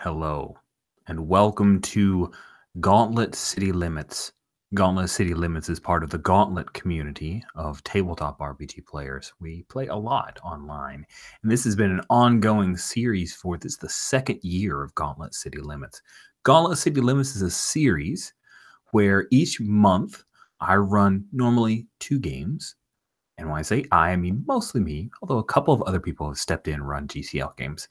Hello, and welcome to Gauntlet City Limits. Gauntlet City Limits is part of the Gauntlet community of tabletop RPG players. We play a lot online, and this has been an ongoing series for this is the second year of Gauntlet City Limits. Gauntlet City Limits is a series where each month I run normally 2 games. And when I say I mean mostly me, although a couple of other people have stepped in and run GCL games.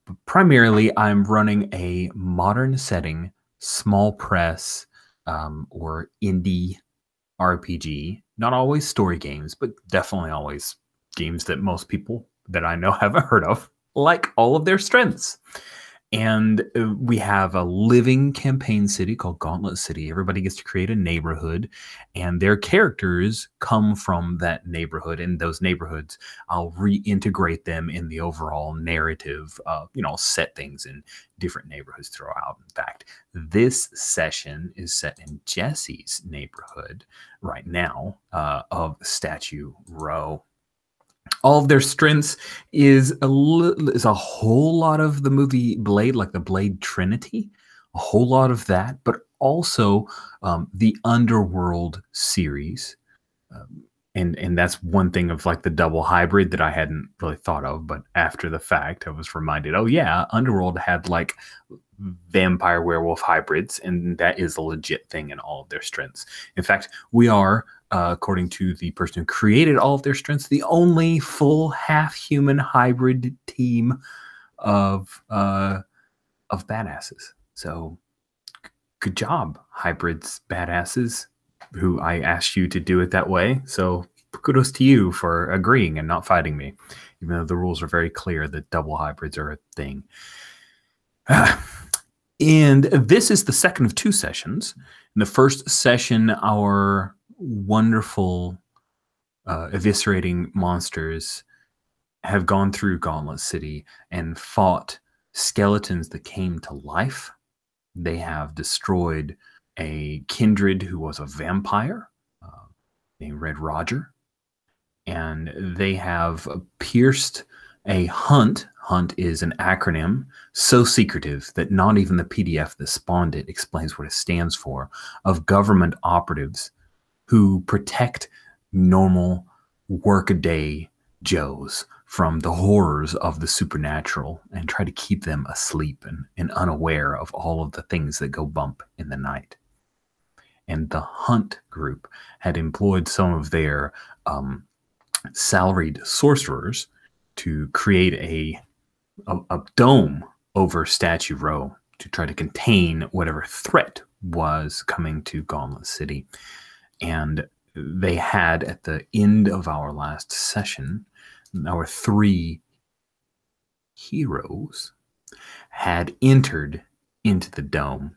But primarily, I'm running a modern setting, small press, or indie RPG. Not always story games, but definitely always games that most people that I know haven't heard of, like all of their strengths. And we have a living campaign city called Gauntlet City. Everybody gets to create a neighborhood, and their characters come from that neighborhood. And those neighborhoods, I'll reintegrate them in the overall narrative. Set things in different neighborhoods throughout. In fact, this session is set in Jesse's neighborhood right now of Statue Row. All of their strengths is a whole lot of the movie Blade, like the Blade Trinity, a whole lot of that, but also the Underworld series. And that's one thing of like the double hybrid that I hadn't really thought of, but after the fact, I was reminded, oh yeah, Underworld had like vampire werewolf hybrids, and that is a legit thing in all of their strengths. In fact, we are, according to the person who created all of their strengths, the only full half-human hybrid team of badasses. So good job, hybrids, badasses, who I asked you to do it that way. So kudos to you for agreeing and not fighting me, even though the rules are very clear that double hybrids are a thing. And this is the second of 2 sessions. In the first session, our wonderful eviscerating monsters have gone through Gauntlet City and fought skeletons that came to life. They have destroyed a Kindred who was a vampire named Red Roger. And they have pierced a hunt. Hunt is an acronym so secretive that not even the PDF that spawned it explains what it stands for, of government operatives who protect normal workaday Joes from the horrors of the supernatural and try to keep them asleep and unaware of all of the things that go bump in the night. And the Hunt group had employed some of their salaried sorcerers to create a dome over Statue Row to try to contain whatever threat was coming to Gauntlet City. And they had, at the end of our last session, our 3 heroes had entered into the dome,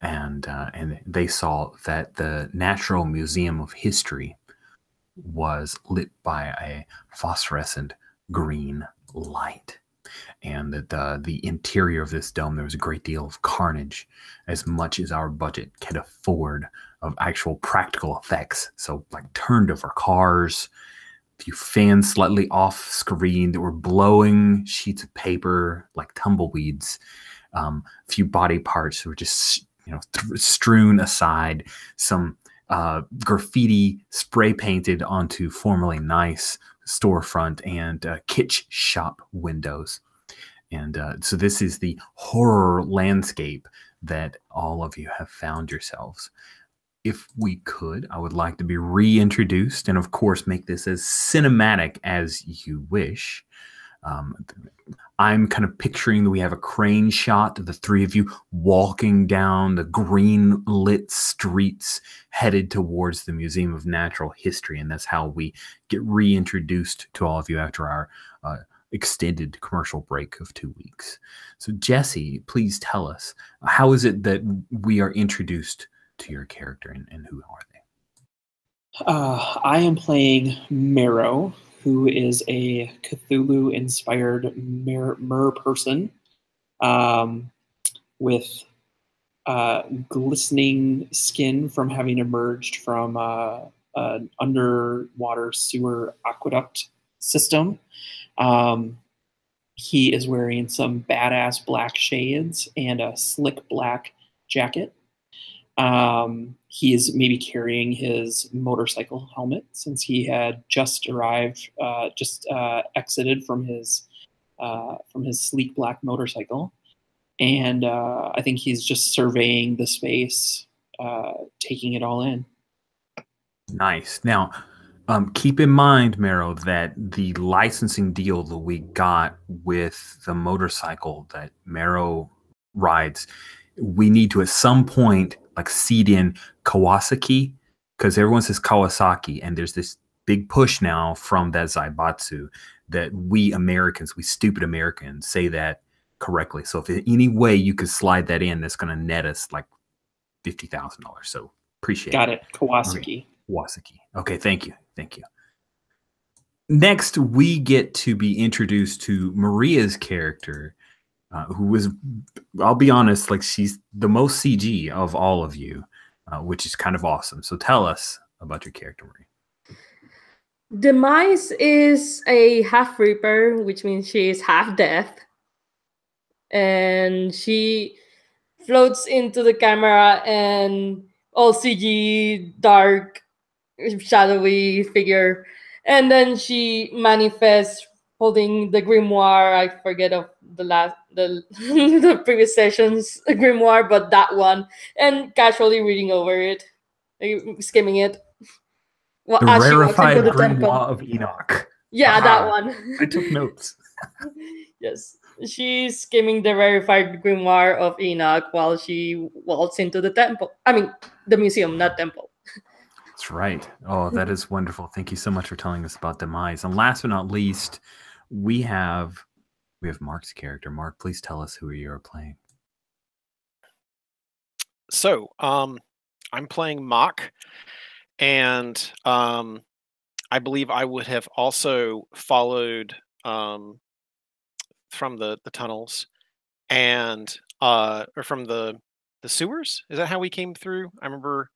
and they saw that the Natural Museum of History was lit by a phosphorescent green light. And that the interior of this dome, there was a great deal of carnage, as much as our budget could afford, of actual practical effects. So like turned over cars, a few fans slightly off screen that were blowing sheets of paper like tumbleweeds, a few body parts were just strewn aside, some graffiti spray painted onto formerly nice storefront and kitsch shop windows. And so this is the horror landscape that all of you have found yourselves. If we could, I would like to be reintroduced and, of course, make this as cinematic as you wish. I'm kind of picturing that we have a crane shot of the 3 of you walking down the green lit streets headed towards the Museum of Natural History. And that's how we get reintroduced to all of you after our extended commercial break of 2 weeks. So Jesse, please tell us, how is it that we are introduced to your character, and who are they? I am playing Marrow, who is a Cthulhu-inspired mer person with glistening skin from having emerged from an underwater sewer aqueduct system. He is wearing some badass black shades and a slick black jacket. He is maybe carrying his motorcycle helmet since he had just arrived, exited from his sleek black motorcycle. And I think he's just surveying the space, taking it all in. Nice. Now, keep in mind, Mero, that the licensing deal that we got with the motorcycle that Mero rides, we need to at some point like seed in Kawasaki, because everyone says Kawasaki, and there's this big push now from that Zaibatsu that we Americans, we stupid Americans, say that correctly. So if in any way you could slide that in, that's going to net us like $50,000. So appreciate it. Got it. Kawasaki. Okay. Kawasaki. Okay, thank you. Thank you. Next, we get to be introduced to Maria's character, who was, I'll be honest, like she's the most CG of all of you, which is kind of awesome. So tell us about your character, Maria. Demise is a half reaper, which means she is half death. And she floats into the camera and all CG, dark, shadowy figure. And then she manifests holding the grimoire. I forget of the previous session's grimoire, but that one, and casually reading over it, skimming it. Well, the rarefied grimoire of Enoch. Yeah, that one. I took notes. Yes, she's skimming the rarefied grimoire of Enoch while she walks into the temple. I mean, the museum, not temple. That's right. Oh, that is wonderful. Thank you so much for telling us about Demise. And last but not least, we have Mark's character. Mark, please tell us who you are playing. So, I'm playing Mock, and I believe I would have also followed from the tunnels and or from the sewers. Is that how we came through? I remember.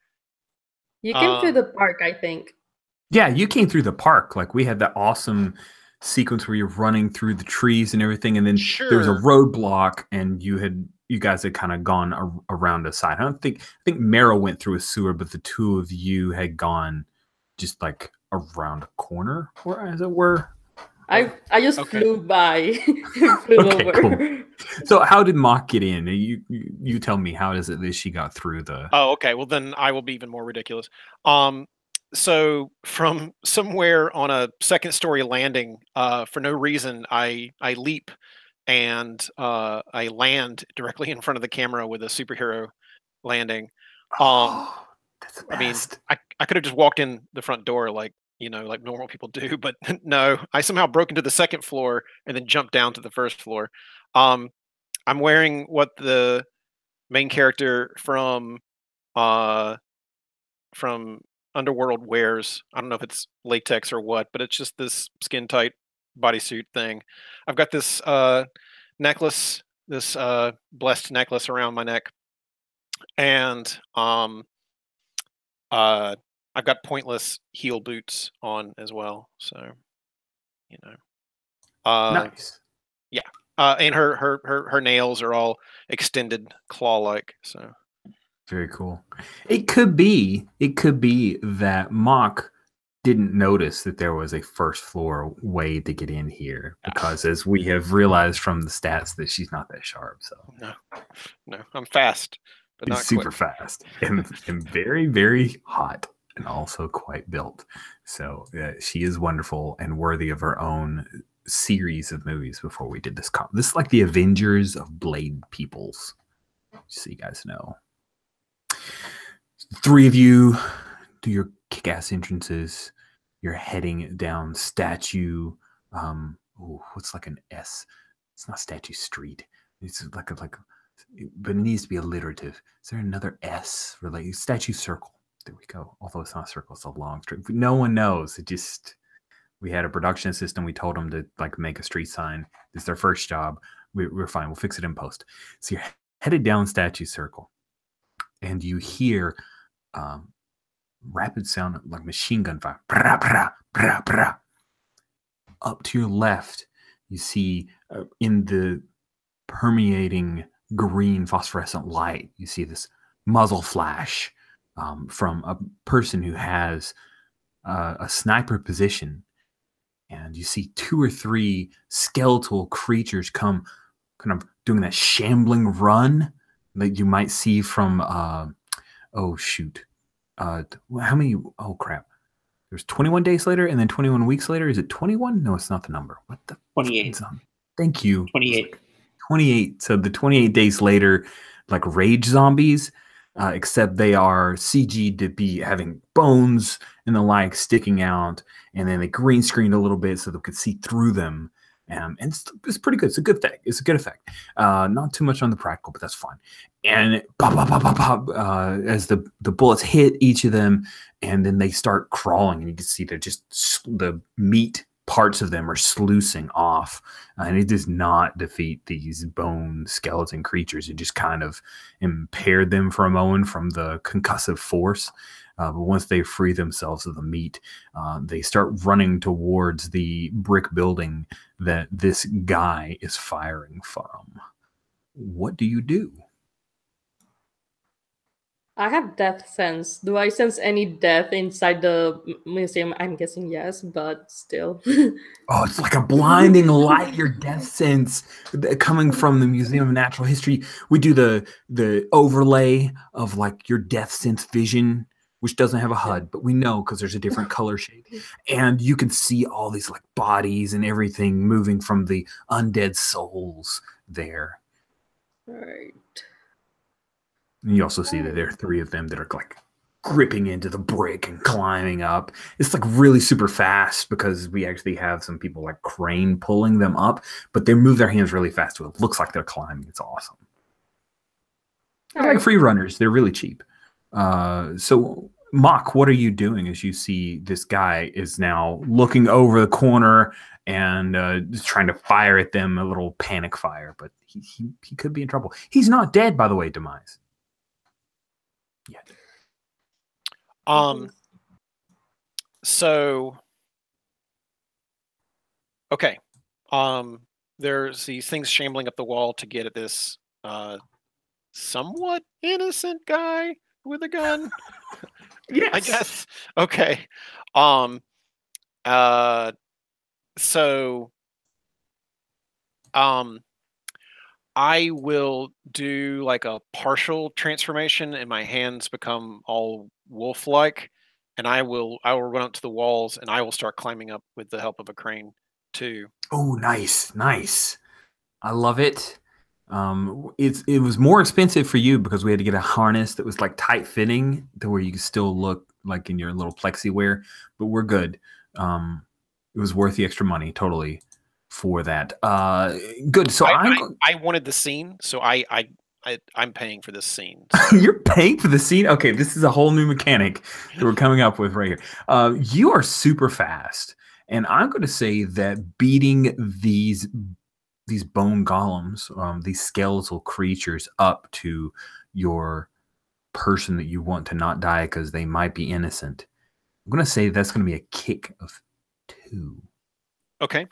You came through the park, I think. Yeah, you came through the park. Like we had that awesome sequence where you're running through the trees and everything, and then there was a roadblock, and you guys had kind of gone around a side. I think Mero went through a sewer, but the two of you had gone just like around a corner, or as it were. I just flew by. Flew over. Cool. So how did Mock get in? You tell me, how is it that she got through the... Oh, okay. Well, then I will be even more ridiculous. So from somewhere on a second-story landing, for no reason, I leap and I land directly in front of the camera with a superhero landing. That's the best. I mean, I could have just walked in the front door like normal people do, but no, I somehow broke into the second floor and then jumped down to the first floor. I'm wearing what the main character from Underworld wears. I don't know if it's latex or what, but it's just this skin tight bodysuit thing. I've got this necklace, this blessed necklace around my neck, and I've got pointless heel boots on as well. So, nice. Yeah. And her nails are all extended claw-like. So very cool. It could be that Mock didn't notice that there was a first floor way to get in here, because as we have realized from the stats that she's not that sharp. So no, I'm fast, but not super quick. fast and very, very hot. And also quite built. So she is wonderful and worthy of her own series of movies before we did this. This is like the Avengers of Blade Peoples, just so you guys know. Three of you do your kick-ass entrances. You're heading down Statue. What's like an S? It's not Statue Street. It's like but it needs to be alliterative. Is there another S related? Statue Circle. There we go. Although it's not a circle, it's a long street. But no one knows. We had a production assistant. We told them to like make a street sign. It's their first job. We're fine. We'll fix it in post. So you're headed down Statue Circle, and you hear rapid sound like machine gun fire. Brah, brah, brah, brah. Up to your left, you see in the permeating green phosphorescent light, you see this muzzle flash from a person who has a sniper position, and you see 2 or 3 skeletal creatures come, kind of doing that shambling run that you might see from oh shoot, how many? Oh crap! There's 21 days later, and then 21 weeks later. Is it 21? No, it's not the number. What the? 28. Thank you. 28. 28. So the 28 days later, like rage zombies, except they are CG'd to be having bones and the like sticking out, and then they green screened a little bit so they could see through them. And it's pretty good. It's a good thing. It's a good effect. Not too much on the practical, but that's fine. And pop, pop, pop, pop, pop, as the bullets hit each of them, and then they start crawling, and you can see they're just the meat parts of them are sluicing off, and it does not defeat these bone skeleton creatures. It just kind of impaired them for a moment from the concussive force. But once they free themselves of the meat, they start running towards the brick building that this guy is firing from. What do you do? I have death sense. Do I sense any death inside the museum? I'm guessing yes, but still. Oh, it's like a blinding light, your death sense coming from the Museum of Natural History. We do the overlay of like your death sense vision, which doesn't have a HUD, but we know because there's a different color shade. And you can see all these like bodies and everything moving from the undead souls there. Right. And you also see that there are 3 of them that are like gripping into the brick and climbing up. It's like really super fast because we actually have some people like crane pulling them up, but they move their hands really fast. So it looks like they're climbing. It's awesome. They're like free runners. They're really cheap. So Mock, what are you doing as you see this guy is now looking over the corner and just trying to fire at them, a little panic fire, but he could be in trouble. He's not dead, by the way, Demise. Yeah. So okay. There's these things shambling up the wall to get at this somewhat innocent guy with a gun. Yes. I guess. Okay. So I will do like a partial transformation and my hands become all wolf-like, and I will run up to the walls and I will start climbing up with the help of a crane too. Oh, nice. I love it. It was more expensive for you because we had to get a harness that was like tight fitting to where you could still look like in your little plexi wear, but we're good. It was worth the extra money totally for that. Good. So I wanted the scene, so I'm paying for this scene. So. You're paying for the scene? Okay, this is a whole new mechanic that we're coming up with right here. You are super fast, and I'm going to say that beating these bone golems, these skeletal creatures, up to your person that you want to not die because they might be innocent, I'm going to say that's going to be a kick of 2. Okay.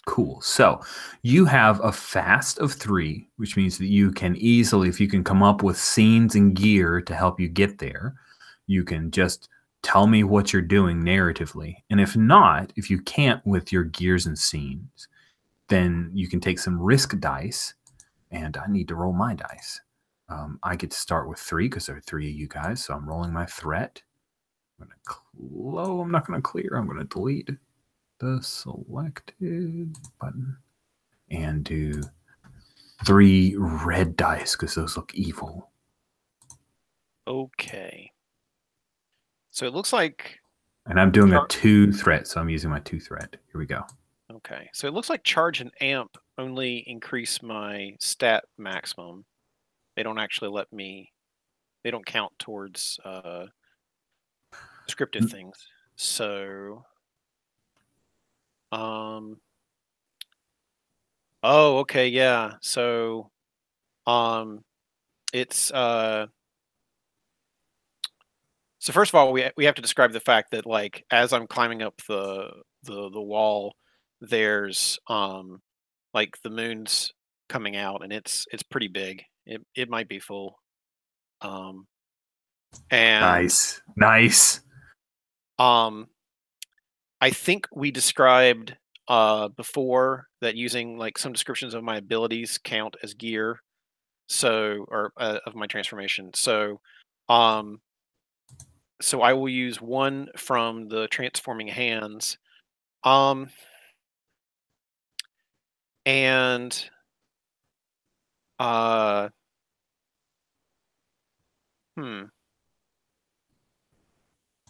Cool. So you have a fast of 3, which means that you can easily, if you can come up with scenes and gear to help you get there, you can just tell me what you're doing narratively. And if not, if you can't with your gears and scenes, then you can take some risk dice, and I need to roll my dice. I get to start with 3 because there are 3 of you guys, so I'm rolling my threat. I'm not going to clear. I'm going to delete the selected button and do 3 red dice because those look evil. Okay. So it looks like... And I'm doing a 2 threat, so I'm using my 2 threat. Here we go. Okay. So it looks like charge and amp only increase my stat maximum. They don't actually let me... They don't count towards descriptive things. So... Oh, okay, yeah. So, it's so first of all, we have to describe the fact that like as I'm climbing up the wall, there's like the moon's coming out, and it's pretty big. It might be full. And Nice. I think we described before that using like some descriptions of my abilities count as gear, so or of my transformation. So so I will use one from the transforming hands. And uh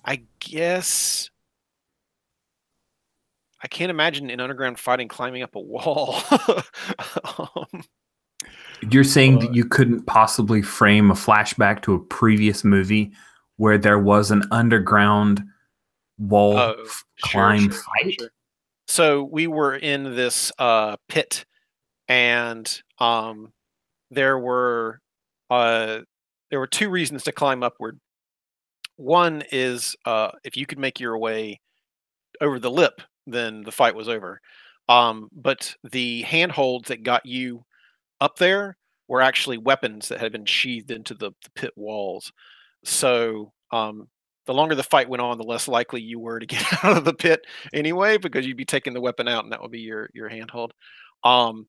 I guess I can't imagine in underground fighting climbing up a wall. um, You're saying that you couldn't possibly frame a flashback to a previous movie where there was an underground wall climb fight? Sure. So we were in this pit, and there were two reasons to climb upward. One is if you could make your way over the lip, then the fight was over. But the handholds that got you up there were actually weapons that had been sheathed into the pit walls. So the longer the fight went on, the less likely you were to get out of the pit anyway, because you'd be taking the weapon out, and that would be your handhold. And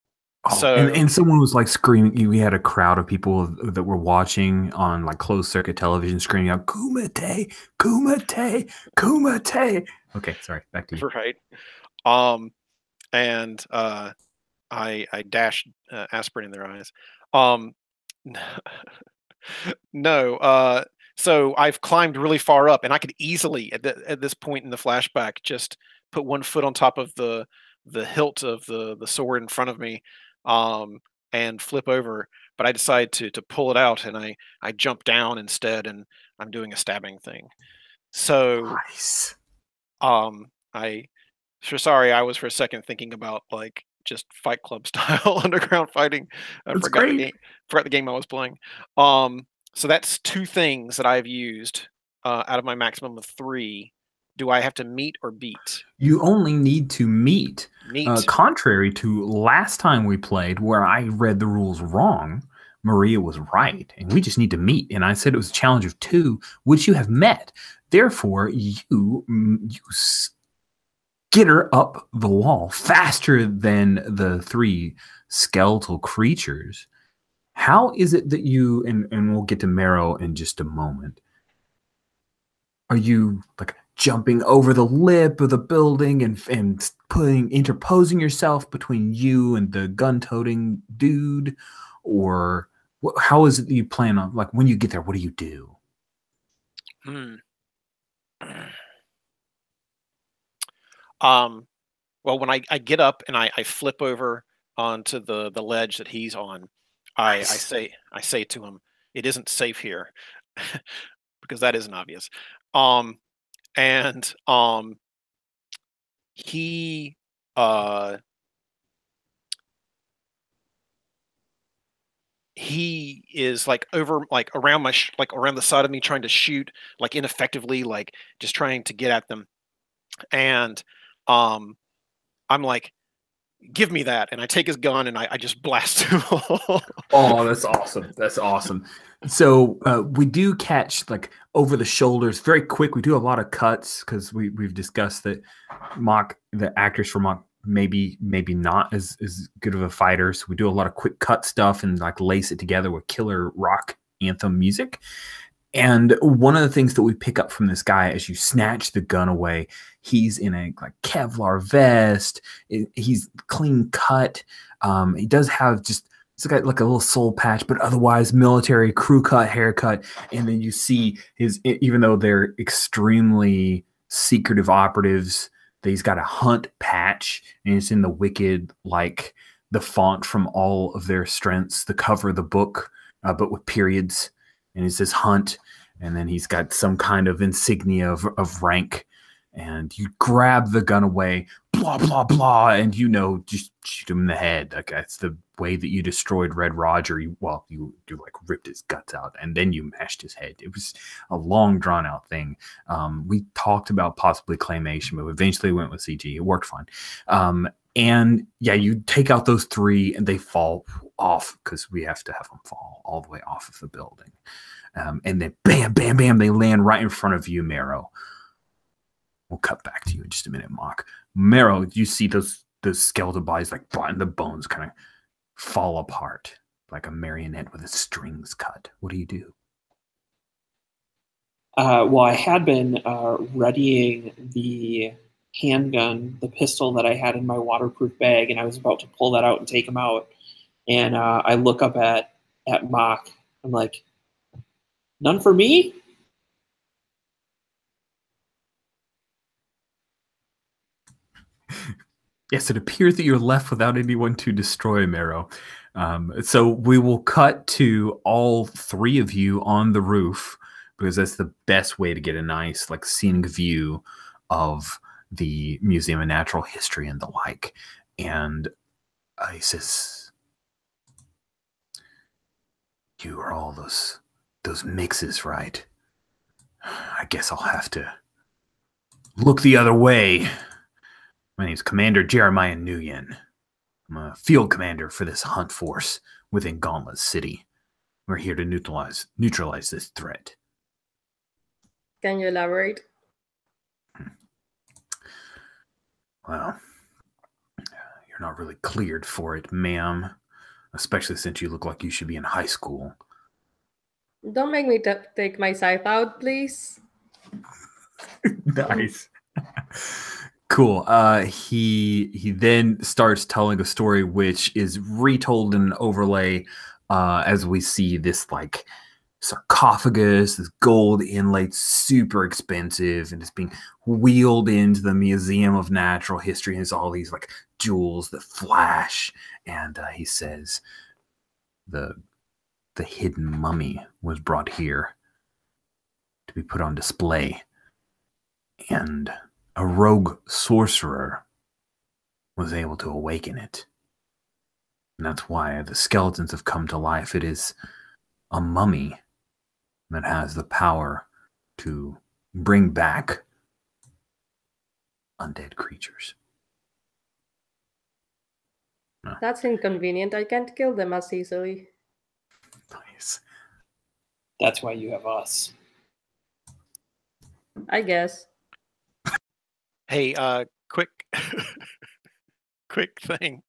someone was like screaming. We had a crowd of people that were watching on like closed circuit television, screaming out "Kumite, Kumite, Kumite." Okay, sorry, back to you. Right. And I dashed aspirin in their eyes. No. So I've climbed really far up, and I could easily at this point in the flashback just put one foot on top of the hilt of the sword in front of me, and flip over. But I decided to pull it out, and I jump down instead, and I'm doing a stabbing thing. So nice. I was for a second thinking about like just Fight Club style underground fighting. I forgot the game I was playing. So that's two things that I've used out of my maximum of 3. Do I have to meet or beat? You only need to meet. Contrary to last time we played, where I read the rules wrong, Maria was right, and we just need to meet. And I said it was a challenge of 2, which you have met. Therefore, you skitter up the wall faster than the 3 skeletal creatures. How is it that you, and we'll get to Marrow in just a moment, are you like jumping over the lip of the building and interposing yourself between you and the gun-toting dude? Or how is it that you plan on, like, when you get there, what do you do? Well, when I get up and I flip over onto the ledge that he's on, I say to him, "It isn't safe here," because that isn't obvious. And he he is like over, like around my like around the side of me, trying to shoot like ineffectively, like just trying to get at them. And I'm like, "Give me that," and I take his gun and I just blast him. Oh, that's awesome. That's awesome. So we do catch like over the shoulders very quick. We do a lot of cuts because we've discussed that the actors for Mock maybe not as good of a fighter. So we do a lot of quick cut stuff and like lace it together with killer rock anthem music. And one of the things that we pick up from this guy as you snatch the gun away, he's in a like Kevlar vest. He's clean cut. He does have he's got like a little soul patch, but otherwise military crew cut haircut. And then you see even though they're extremely secretive operatives, that he's got a hunt patch, and it's in the wicked, like the font from all of their strengths, the cover of the book, but with periods. And it says hunt, and then he's got some kind of insignia of rank, and you grab the gun away, blah, blah, blah, and just shoot him in the head. Like, that's the way that you destroyed Red Roger. You like ripped his guts out, and then you mashed his head. It was a long, drawn-out thing. We talked about possibly claymation, but eventually went with CG. It worked fine. And yeah, you take out those 3 and they fall off because we have to have them fall all the way off of the building. And then bam, bam, bam, they land right in front of you, Marrow. We'll cut back to you in just a minute, Mock. Marrow, you see those skeletal bodies, like the bones kind of fall apart like a marionette with its strings cut. What do you do? Well, I had been readying the handgun, the pistol that I had in my waterproof bag, and I was about to pull that out and take him out. And I look up at Mock. I'm like, none for me? Yes, it appears that you're left without anyone to destroy, Marrow. So we will cut to all 3 of you on the roof because that's the best way to get a nice, like, scenic view of the Museum of Natural History and the like. And he says, "You are all those mixes, right? I guess I'll have to look the other way. My name's Commander Jeremiah Nguyen. I'm a field commander for this hunt force within Gauntlet City. We're here to neutralize this threat." Can you elaborate? Well, you're not really cleared for it, ma'am. Especially since you look like you should be in high school. Don't make me take my scythe out, please. Nice. Cool. He then starts telling a story which is retold in an overlay as we see this, like, sarcophagus, this gold inlay, super expensive, and it's being wheeled into the Museum of Natural History. And it's all these, like, jewels that flash. And he says the hidden mummy was brought here to be put on display. And a rogue sorcerer was able to awaken it. And that's why the skeletons have come to life. It is a mummy that has the power to bring back undead creatures. That's inconvenient. I can't kill them as easily. Nice. That's why you have us. I guess. Hey, quick thing.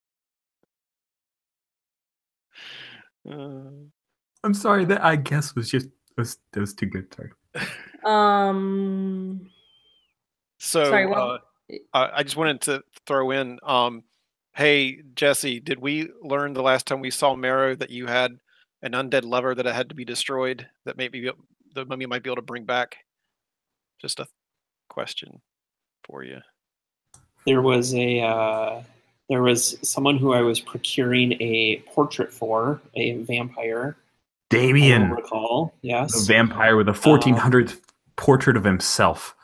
I'm sorry, that I guess was just that was too good. Sorry. So Sorry, what? I just wanted to throw in, hey, Jesse, did we learn the last time we saw Marrow that you had an undead lover that had to be destroyed that maybe the mummy might be able to bring back? Just a question for you. There was someone who I was procuring a portrait for, a vampire. Damien. I don't recall. Yes. A vampire with a 1400s portrait of himself.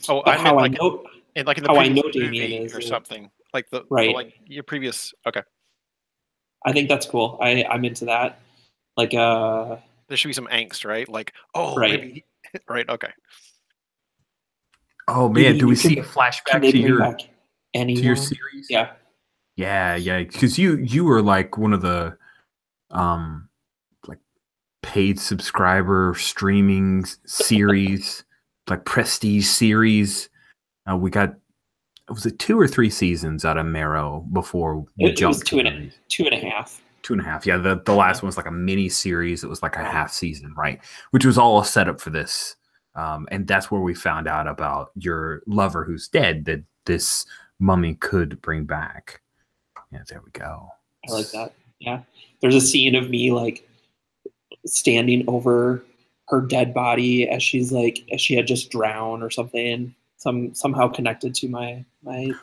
Oh, I meant like, know, like in the how I previous know Damien movie is or something. Like right. like your previous. Okay. I think that's cool. I'm into that. Like there should be some angst, right? Like, oh, right. maybe, right? Okay. Oh man, do we see a flashback to your series? Yeah. Yeah, because you were like one of the like paid subscriber streaming series, like prestige series. We got, was it 2 or 3 seasons out of Marrow before we jumped? It was 2.5. 2.5. Yeah, the last one was like a mini series. It was like a half season, right? Which was all a setup for this. And that's where we found out about your lover who's dead, that this mummy could bring back. Yeah, there we go. I like that. Yeah. There's a scene of me, like, standing over her dead body as she had just drowned or something. Somehow connected to my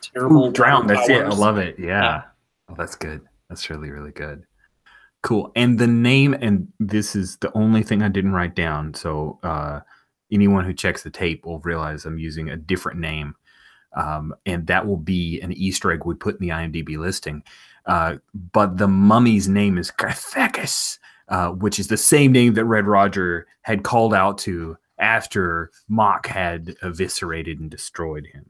terrible drown. That's it. I powers. love it. Yeah. Oh, that's good. That's really, really good. Cool. And the name, and this is the only thing I didn't write down. So anyone who checks the tape will realize I'm using a different name. And that will be an Easter egg we put in the IMDb listing. But the mummy's name is Carthagis, which is the same name that Red Roger had called out to after Mock had eviscerated and destroyed him.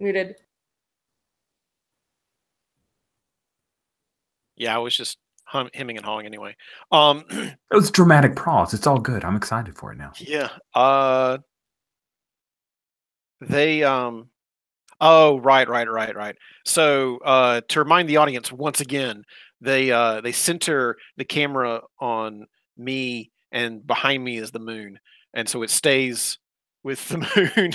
Muted. Yeah, I was just hemming and hawing anyway. It was dramatic pause. It's all good. I'm excited for it now. Yeah. They Oh, right. So, to remind the audience once again, they center the camera on me, and behind me is the moon, and so it stays with the moon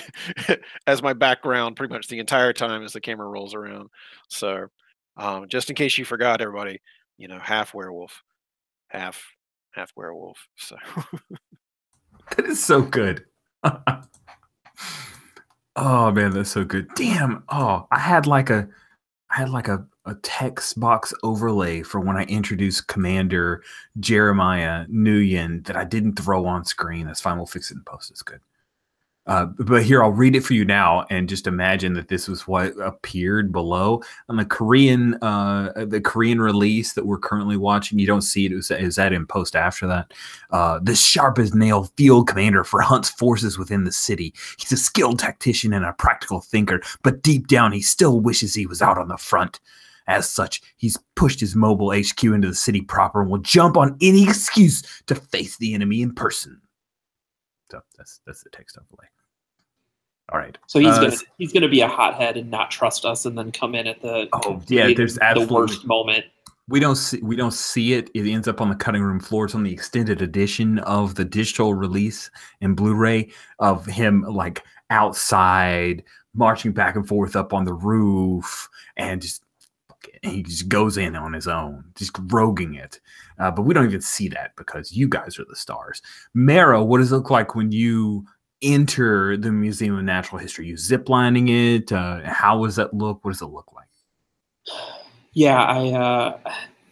as my background pretty much the entire time as the camera rolls around. So, just in case you forgot, everybody, half werewolf, half werewolf. So, That is so good. Oh man, that's so good. Damn. Oh, I had like a text box overlay for when I introduced Commander Jeremiah Nguyen that I didn't throw on screen. That's fine. We'll fix it in post. It's good. But here, I'll read it for you now, and just imagine that this was what appeared below on the Korean release that we're currently watching. You don't see it. Is that in post after that? This sharp as nail field commander for Hunt's forces within the city. He's a skilled tactician and a practical thinker, but deep down, he still wishes he was out on the front. As such, he's pushed his mobile HQ into the city proper and will jump on any excuse to face the enemy in person. So that's the text overlay. All right. So he's gonna be a hothead and not trust us, and then come in at the there's absolutely the worst moment. We don't see it. It ends up on the cutting room floor. It's on the extended edition of the digital release in Blu-ray of him like outside marching back and forth up on the roof, and he just goes in on his own, just roguing it. But we don't even see that because you guys are the stars. Mara, what does it look like when you enter the Museum of Natural History? You ziplining it? How does that look? What does it look like? Yeah,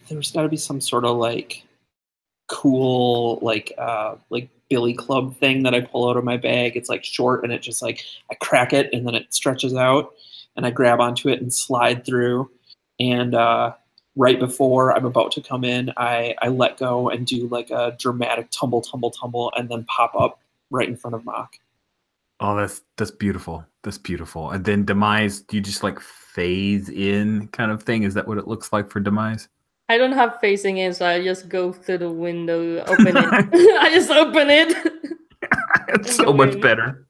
there's got to be some sort of like cool like billy club thing that I pull out of my bag. It's like short, and it just like I crack it, and then it stretches out, and I grab onto it and slide through. And right before I'm about to come in, I let go and do like a dramatic tumble, and then pop up right in front of Mock. Oh, that's beautiful. That's beautiful. And then Demise, do you just like phase in kind of thing? Is that what it looks like for Demise? I don't have facing in, so I just go through the window, open it. I just open it. It's so much better.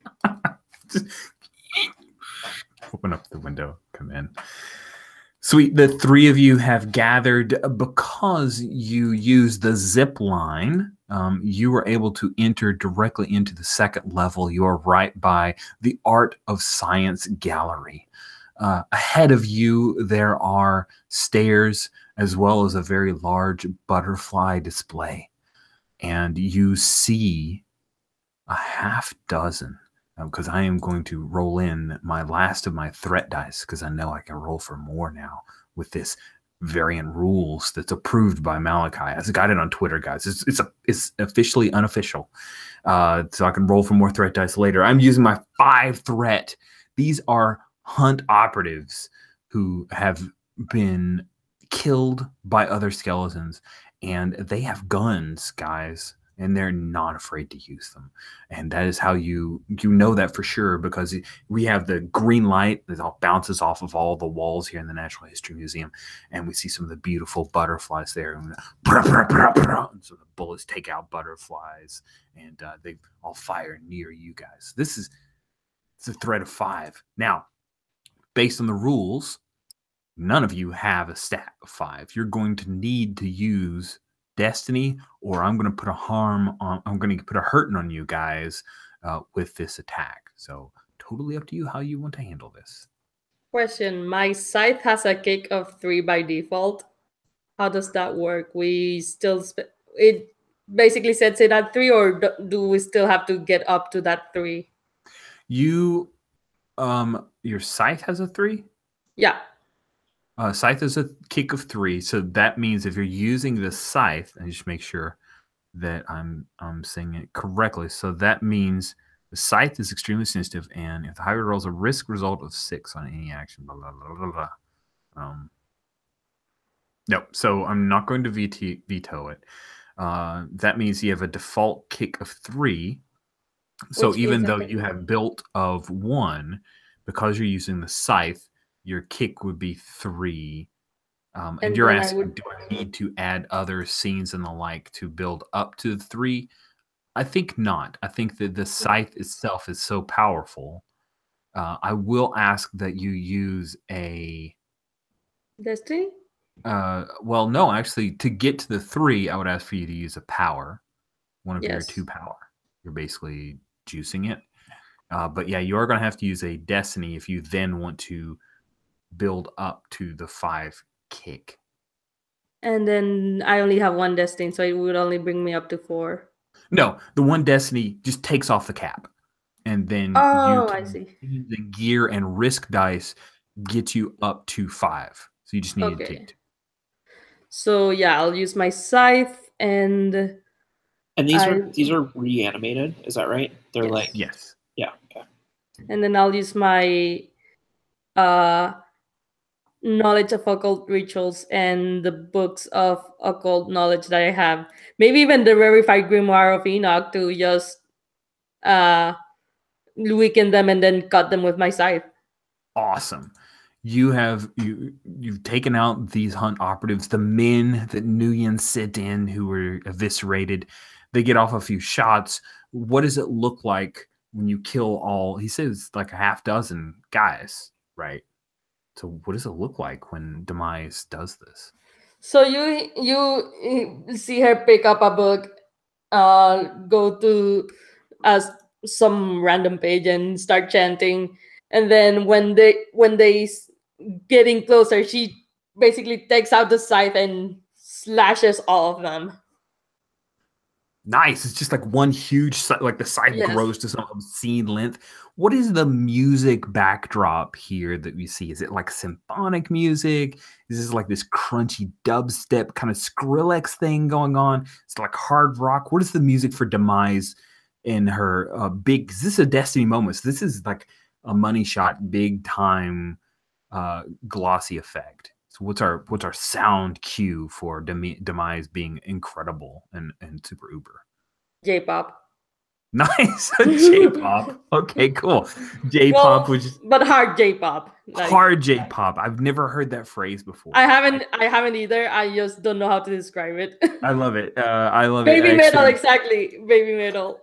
Just open up the window, come in. Sweet. The three of you have gathered because you used the zip line. You were able to enter directly into the second level. You are right by the Art of Science Gallery. Ahead of you, there are stairs as well as a very large butterfly display. And you see a half dozen, because I am going to roll in my last of my threat dice because I know I can roll for more now with this variant rules that's approved by Malachi. I got it on Twitter, guys. It's officially unofficial. So I can roll for more threat dice later. I'm using my 5 threat. These are Hunt operatives who have been killed by other skeletons, and they have guns, guys, and they're not afraid to use them. And that is how you know that for sure, because we have the green light that all bounces off of all the walls here in the Natural History Museum, and we see some of the beautiful butterflies there. And so the bullets take out butterflies, and they all fire near you guys. It's a threat of 5. Now, based on the rules, none of you have a stat of 5. You're going to need to use Destiny, or I'm going to put I'm going to put a hurting on you guys with this attack. So totally up to you how you want to handle this. Question: my scythe has a kick of 3 by default. How does that work? We still it basically sets it at 3, or do we still have to get up to that 3? Your scythe has a 3? Yeah. Scythe is a kick of 3, so that means if you're using the scythe, and just make sure that I'm saying it correctly. So that means the scythe is extremely sensitive, and if the hybrid rolls a risk result of 6 on any action, blah blah blah blah blah. No, so I'm not going to veto it. That means you have a default kick of 3. So even though you have built of 1, because you're using the scythe, your kick would be 3. And And you're then I asking, would- do I need to add other scenes and the like to build up to the 3? I think not. I think that the scythe itself is so powerful. I will ask that you use a. Destiny? Well, no, actually, to get to the 3, I would ask for you to use a power, one of your Yes. 2 power. You're basically juicing it. But yeah, you are going to have to use a destiny if you then want to build up to the 5 kick. And then I only have 1 destiny, so it would only bring me up to 4. No, the 1 destiny just takes off the cap. And then Oh, I see. the gear and risk dice get you up to 5. So you just need to Okay. take 2. So yeah, I'll use my scythe and these are reanimated. Is that right? They're Yes. like Yes. yeah. Okay. and then I'll use my knowledge of occult rituals and the books of occult knowledge that I have. Maybe even the verified grimoire of Enoch to just weaken them and then cut them with my scythe. Awesome. You've taken out these hunt operatives, the men that Nguyen sent in who were eviscerated. They get off a few shots. What does it look like when you kill all? He says like a half dozen guys, right? So what does it look like when Demise does this? So you see her pick up a book, go to some random page and start chanting, and then when they getting closer, she basically takes out the scythe and slashes all of them. Nice. It's just like one huge, like the scythe Yes. grows to some obscene length. What is the music backdrop here that we see? Is it like symphonic music? Is this like this crunchy dubstep kind of Skrillex thing going on? It's like hard rock. What is the music for Demise in her big? Is this a Destiny moment? So this is like a money shot, big time, glossy effect. So what's our sound cue for Demise being incredible and super uber? J-pop. Nice. J-pop. Okay, cool. J-pop, which is but hard J-pop. Like, hard J-pop. I've never heard that phrase before. I haven't either. I just don't know how to describe it. I love it. I love Baby it. metal, exactly. Baby metal.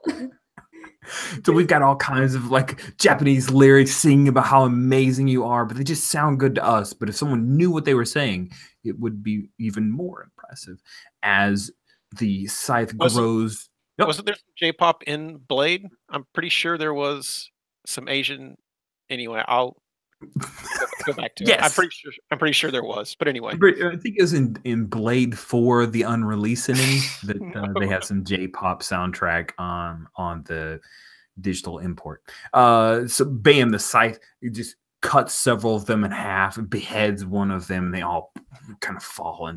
So we've got all kinds of like Japanese lyrics singing about how amazing you are, but they just sound good to us. But if someone knew what they were saying, it would be even more impressive. As the scythe grows. Wasn't there some J-pop in Blade? I'm pretty sure there was some Asian. Anyway, I'll go back to Yes. it. I'm pretty sure there was. But anyway, I think it was in Blade 4, the unreleasing, that they have some J-pop soundtrack on the digital import. So bam, the scythe just cuts several of them in half and beheads one of them, and they all kind of fall,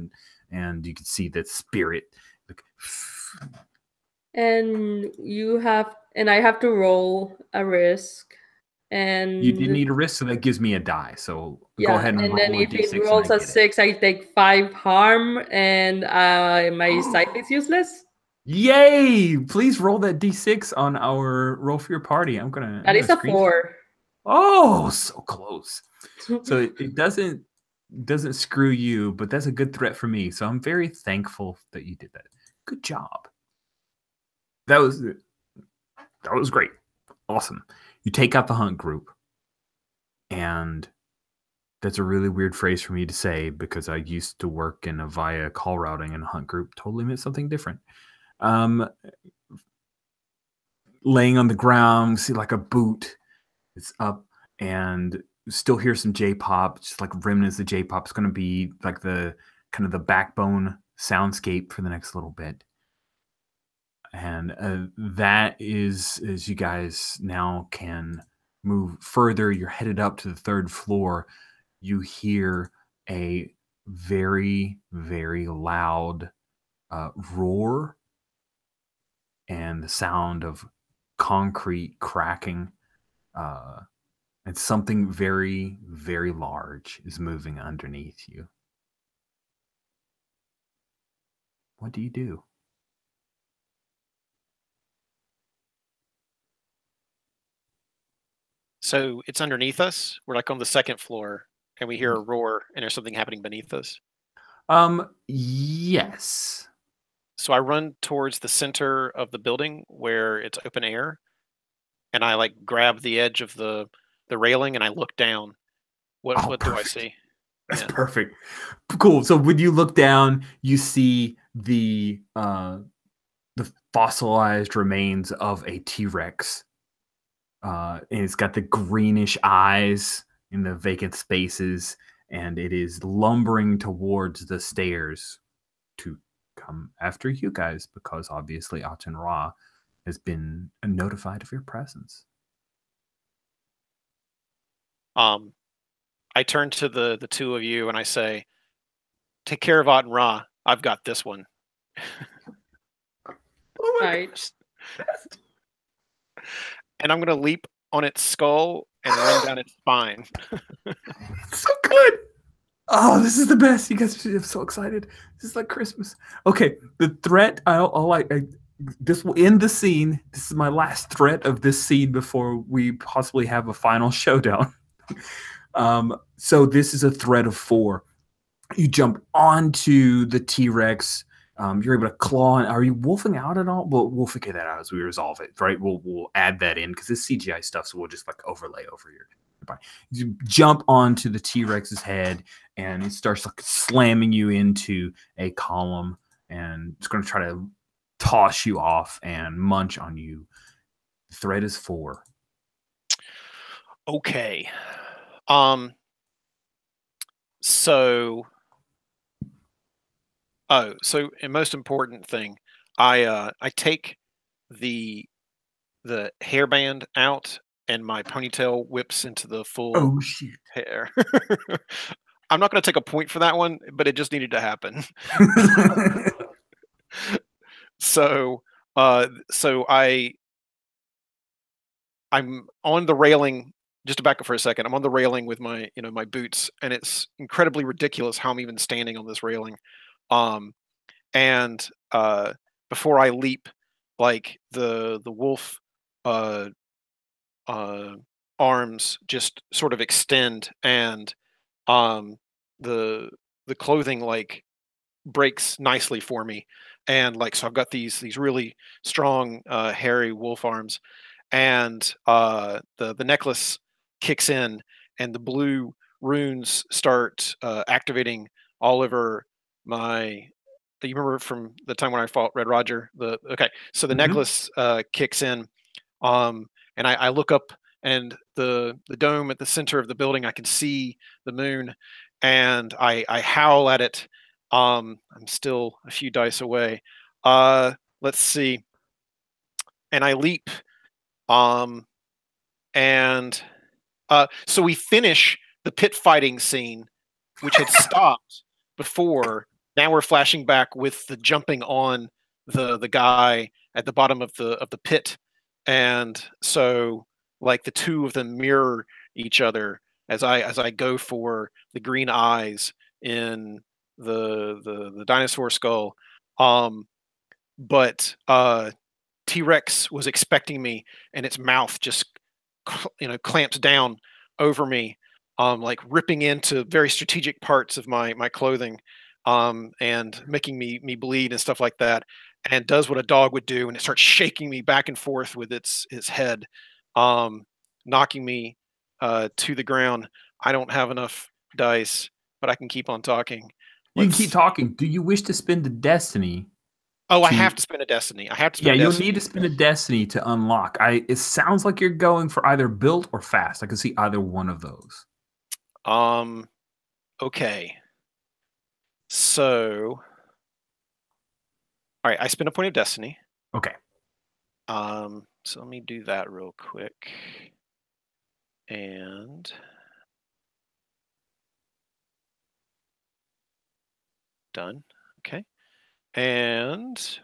and you can see that spirit. And I have to roll a risk. And you need a risk, so that gives me a die. So go ahead and roll then a if d6. it rolls a 6, I take 5 harm, and my scythe is useless. Yay! Please roll that d6 on our roll for your party. That is a 4. Oh, so close. So it doesn't screw you, but that's a good threat for me. So I'm very thankful that you did that. Good job. That was great. Awesome. You take out the hunt group, and that's a really weird phrase for me to say because I used to work in a via call routing, and a hunt group totally meant something different. Laying on the ground, see like a boot. It's up, and still hear some J-pop, just like remnants of J-pop. It's going to be like the kind of the backbone soundscape for the next little bit. And that is, as you guys now can move further, you're headed up to the 3rd floor. You hear a very, very loud roar and the sound of concrete cracking. And something very, very large is moving underneath you. What do you do? So it's underneath us. We're like on the second floor, and we hear a roar, and there's something happening beneath us. Yes. So I run towards the center of the building where it's open air, and I like grab the edge of the railing and I look down. What do I see? That's perfect. Cool. So when you look down, you see the fossilized remains of a T-Rex. And it's got the greenish eyes in the vacant spaces, and it is lumbering towards the stairs to come after you guys, because obviously Aten Ra has been notified of your presence. I turn to the two of you and I say, "Take care of Aten Ra. I've got this one." Oh my Right. gosh. And I'm gonna leap on its skull and run down its spine. So good. Oh, this is the best. You guys are so excited. This is like Christmas. Okay, the threat, this will end the scene. This is my last threat of this scene before we possibly have a final showdown. So this is a threat of 4. You jump onto the T-Rex. You're able to claw. Are you wolfing out at all? We'll figure that out as we resolve it, right? We'll add that in because it's CGI stuff, so we'll just like overlay over your body. You jump onto the T-Rex's head, and it starts like slamming you into a column, and it's going to try to toss you off and munch on you. The threat is 4. Okay. So a most important thing, I take the hairband out, and my ponytail whips into the full Oh shit! hair. I'm not going to take a point for that one, but it just needed to happen. So I'm on the railing. Just to back up for a second, I'm on the railing with my my boots, and it's incredibly ridiculous how I'm even standing on this railing. And before I leap, like the wolf arms just sort of extend, and the clothing like breaks nicely for me, and like so I've got these really strong hairy wolf arms, and the necklace kicks in, and the blue runes start activating all over my. You remember from the time when I fought Red Roger? So the necklace kicks in, and I look up, and the dome at the center of the building, I can see the moon, and I howl at it. I'm still a few dice away. Let's see, and I leap, and so we finish the pit fighting scene, which had stopped before. Now we're flashing back with the jumping on the guy at the bottom of the pit, and so like the two of them mirror each other as I go for the green eyes in the dinosaur skull. But T-Rex was expecting me, and its mouth just clamps down over me, like ripping into very strategic parts of my clothing, and making me bleed and stuff like that, and does what a dog would do, and it starts shaking me back and forth with its head, knocking me to the ground. I don't have enough dice, but I can keep on talking. You can keep talking. Do you wish to spend a destiny? Oh, I have to spend a destiny. I have to spend a destiny. You'll need to spend a destiny to unlock. It sounds like you're going for either built or fast. I can see either one of those. Okay. So, all right, I spend a point of destiny. Okay. So let me do that real quick. And done. Okay. And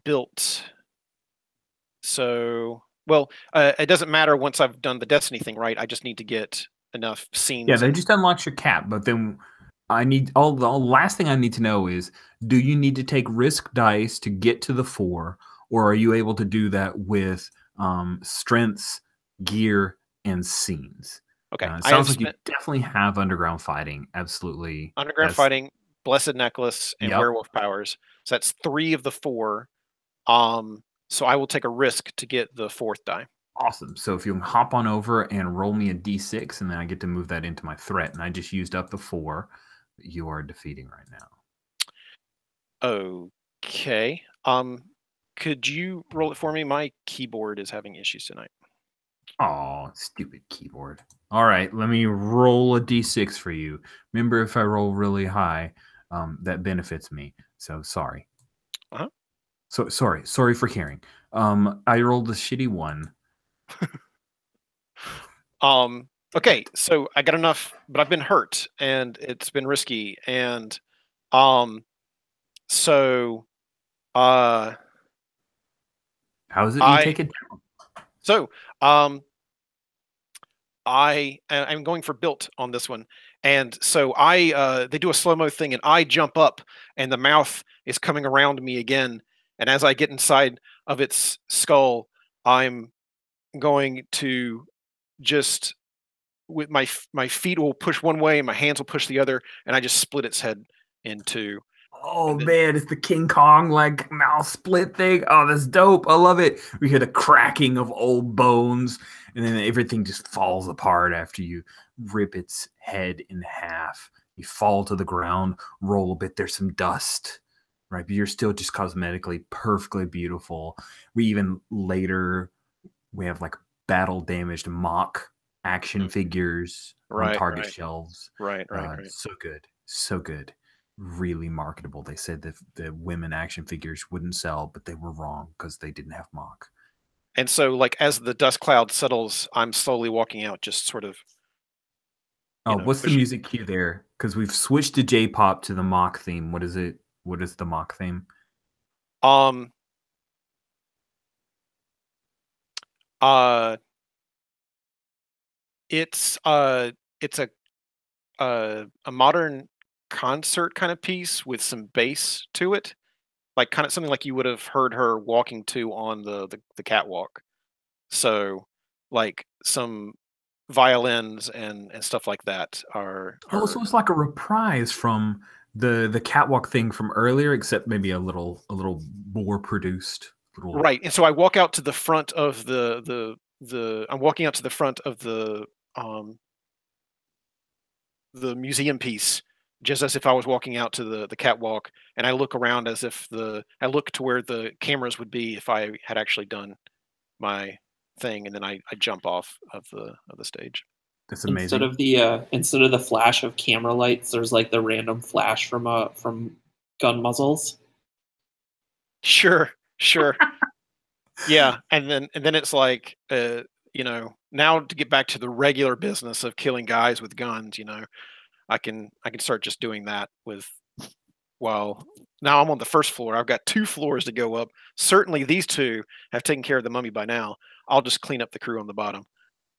built. So, well, it doesn't matter once I've done the destiny thing, right? I just need to get enough scenes. Yeah, they just unlocks your cap, but then I need the last thing I need to know is, do you need to take risk dice to get to the 4, or are you able to do that with strengths, gear, and scenes. Okay. It I have sounds like you spent definitely have underground fighting. Absolutely. underground fighting, blessed necklace, and Yep. werewolf powers. So that's 3 of the 4. So I will take a risk to get the 4th die. Awesome. So if you hop on over and roll me a d6, and then I get to move that into my threat, and I just used up the 4 that you are defeating right now. Okay. Could you roll it for me? My keyboard is having issues tonight. Oh, stupid keyboard. All right, let me roll a d6 for you. Remember, if I roll really high, that benefits me. So sorry. Uh-huh. So sorry for hearing. I rolled a shitty 1. Okay, so I got enough, but I've been hurt and it's been risky. And so How is it you take it down? So I'm going for built on this one, and so they do a slow mo thing, and I jump up, and the mouth is coming around me again, and as I get inside of its skull, I'm going to just with my feet will push one way and my hands will push the other, and I just split its head in 2. Oh then- man, it's the King Kong like mouth split thing. Oh, that's dope. I love it. We hear the cracking of old bones, and then everything just falls apart after you rip its head in half. You fall to the ground, roll a bit. There's some dust, right? But you're still just cosmetically perfectly beautiful. We even later we have like battle damaged mock action figures on Right, Target right. shelves. Right. So good. So good. Really marketable. They said that the women action figures wouldn't sell, but they were wrong because they didn't have mock. And so, like, as the dust cloud settles, I'm slowly walking out, just sort of. What's the music cue there? Because we've switched to J-pop to the mock theme. What is it? What is the mock theme? It's a modern concert kind of piece with some bass to it, like kind of something like you would have heard her walking to on the catwalk. So, like some violins and stuff like that are. Oh, so it's like a reprise from the catwalk thing from earlier, except maybe a little more produced. Right, and so I walk out to the front of I'm walking out to the front of the museum piece, just as if I was walking out to the catwalk, and I look around as if I look to where the cameras would be if I had actually done my thing, and then I jump off of the stage. That's amazing. Instead of the flash of camera lights, there's like the random flash from gun muzzles. Sure. Yeah, and then it's like now to get back to the regular business of killing guys with guns, I can start just doing that well, now I'm on the first floor. I've got 2 floors to go up. Certainly these 2 have taken care of the mummy by now. I'll just clean up the crew on the bottom.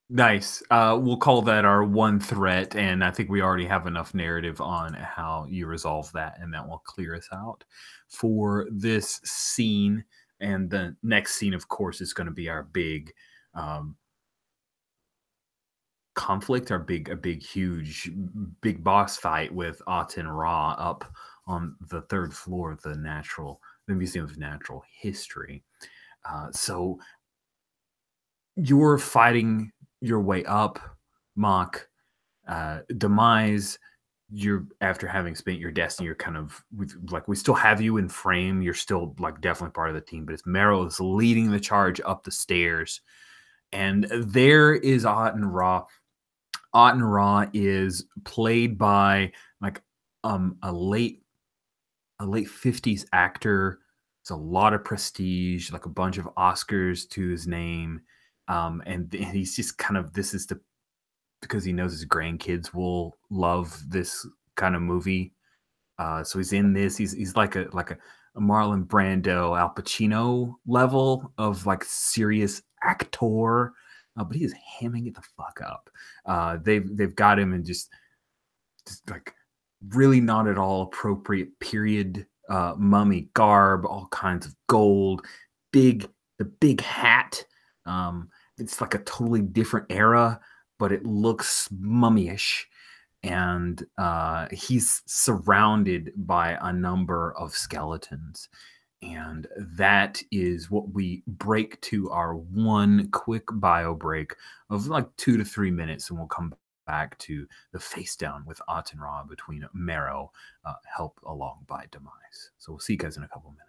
Nice. We'll call that our one threat, and I think we already have enough narrative on how you resolve that, and that will clear us out for this scene. And the next scene, of course, is going to be our big conflict, a big, huge, big boss fight with Aten Ra up on the 3rd floor of the Museum of Natural History. So you're fighting your way up, Mock. Demise, you're after having spent your destiny, you're kind of we still have you in frame. You're still like definitely part of the team, but it's Meryl is leading the charge up the stairs, and there is Aten Ra. Aten Ra is played by like a late 50s actor. It's a lot of prestige, like a bunch of Oscars to his name. And he's just kind of because he knows his grandkids will love this kind of movie. So he's in this. He's like a Marlon Brando, Al Pacino level of like serious actor, but he is hamming it the fuck up. They've got him in just like really not at all appropriate period mummy garb, all kinds of gold, the big hat. It's like a totally different era, but it looks mummy-ish. And he's surrounded by a number of skeletons. And that is what we break to our one quick bio break of like 2 to 3 minutes, and we'll come back to the face down with Atenra between Marrow, help along by Demise. So we'll see you guys in a couple minutes.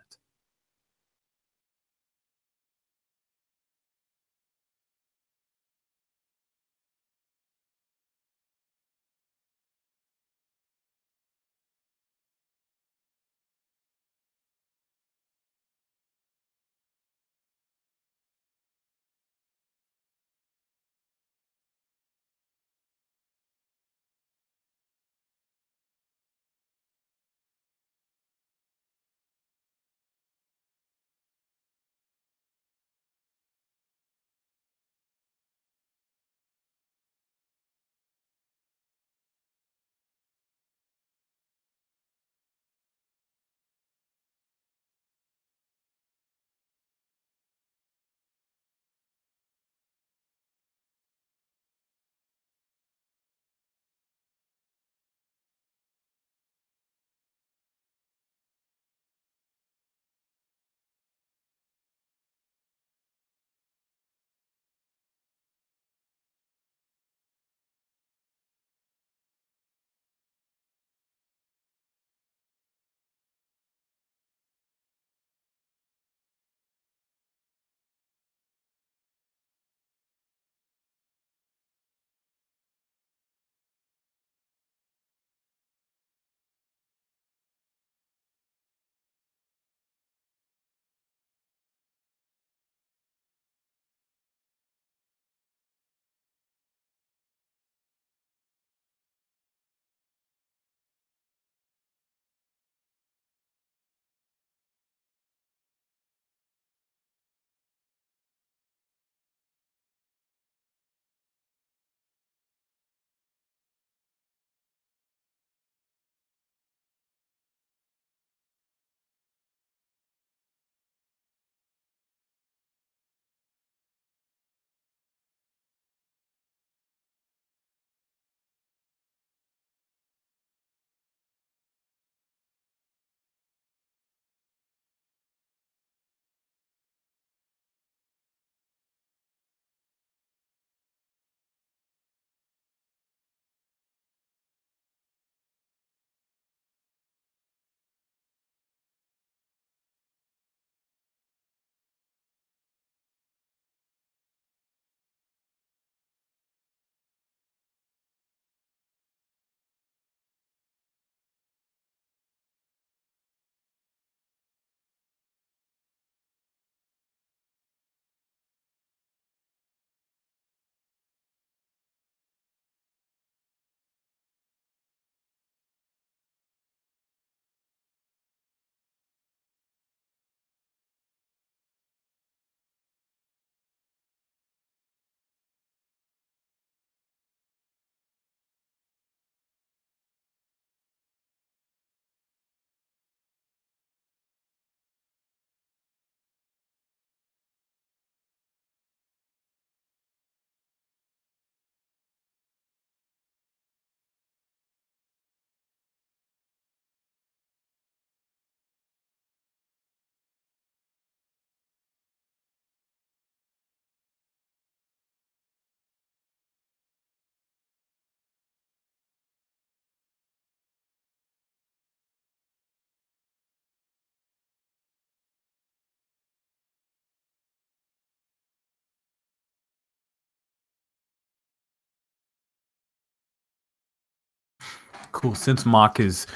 Cool. Since Mock is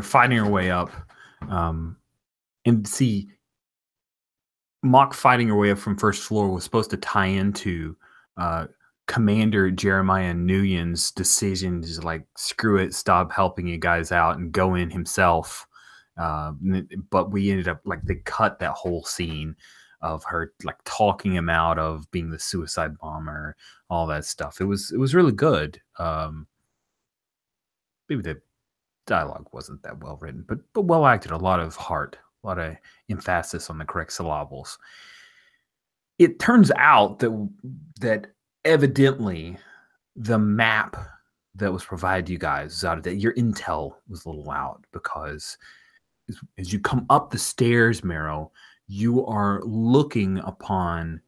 fighting her way up, and see, Mock fighting her way up from first floor was supposed to tie into Commander Jeremiah Nguyen's decision to like screw it, stop helping you guys out, and go in himself. But we ended up like they cut that whole scene of her like talking him out of being the suicide bomber, all that stuff. It was really good. Maybe the dialogue wasn't that well written, but well acted. A lot of heart, a lot of emphasis on the correct syllables. it turns out that evidently the map that was provided to you guys is out of date. Your intel was a little out because as you come up the stairs, Marrow, you are looking upon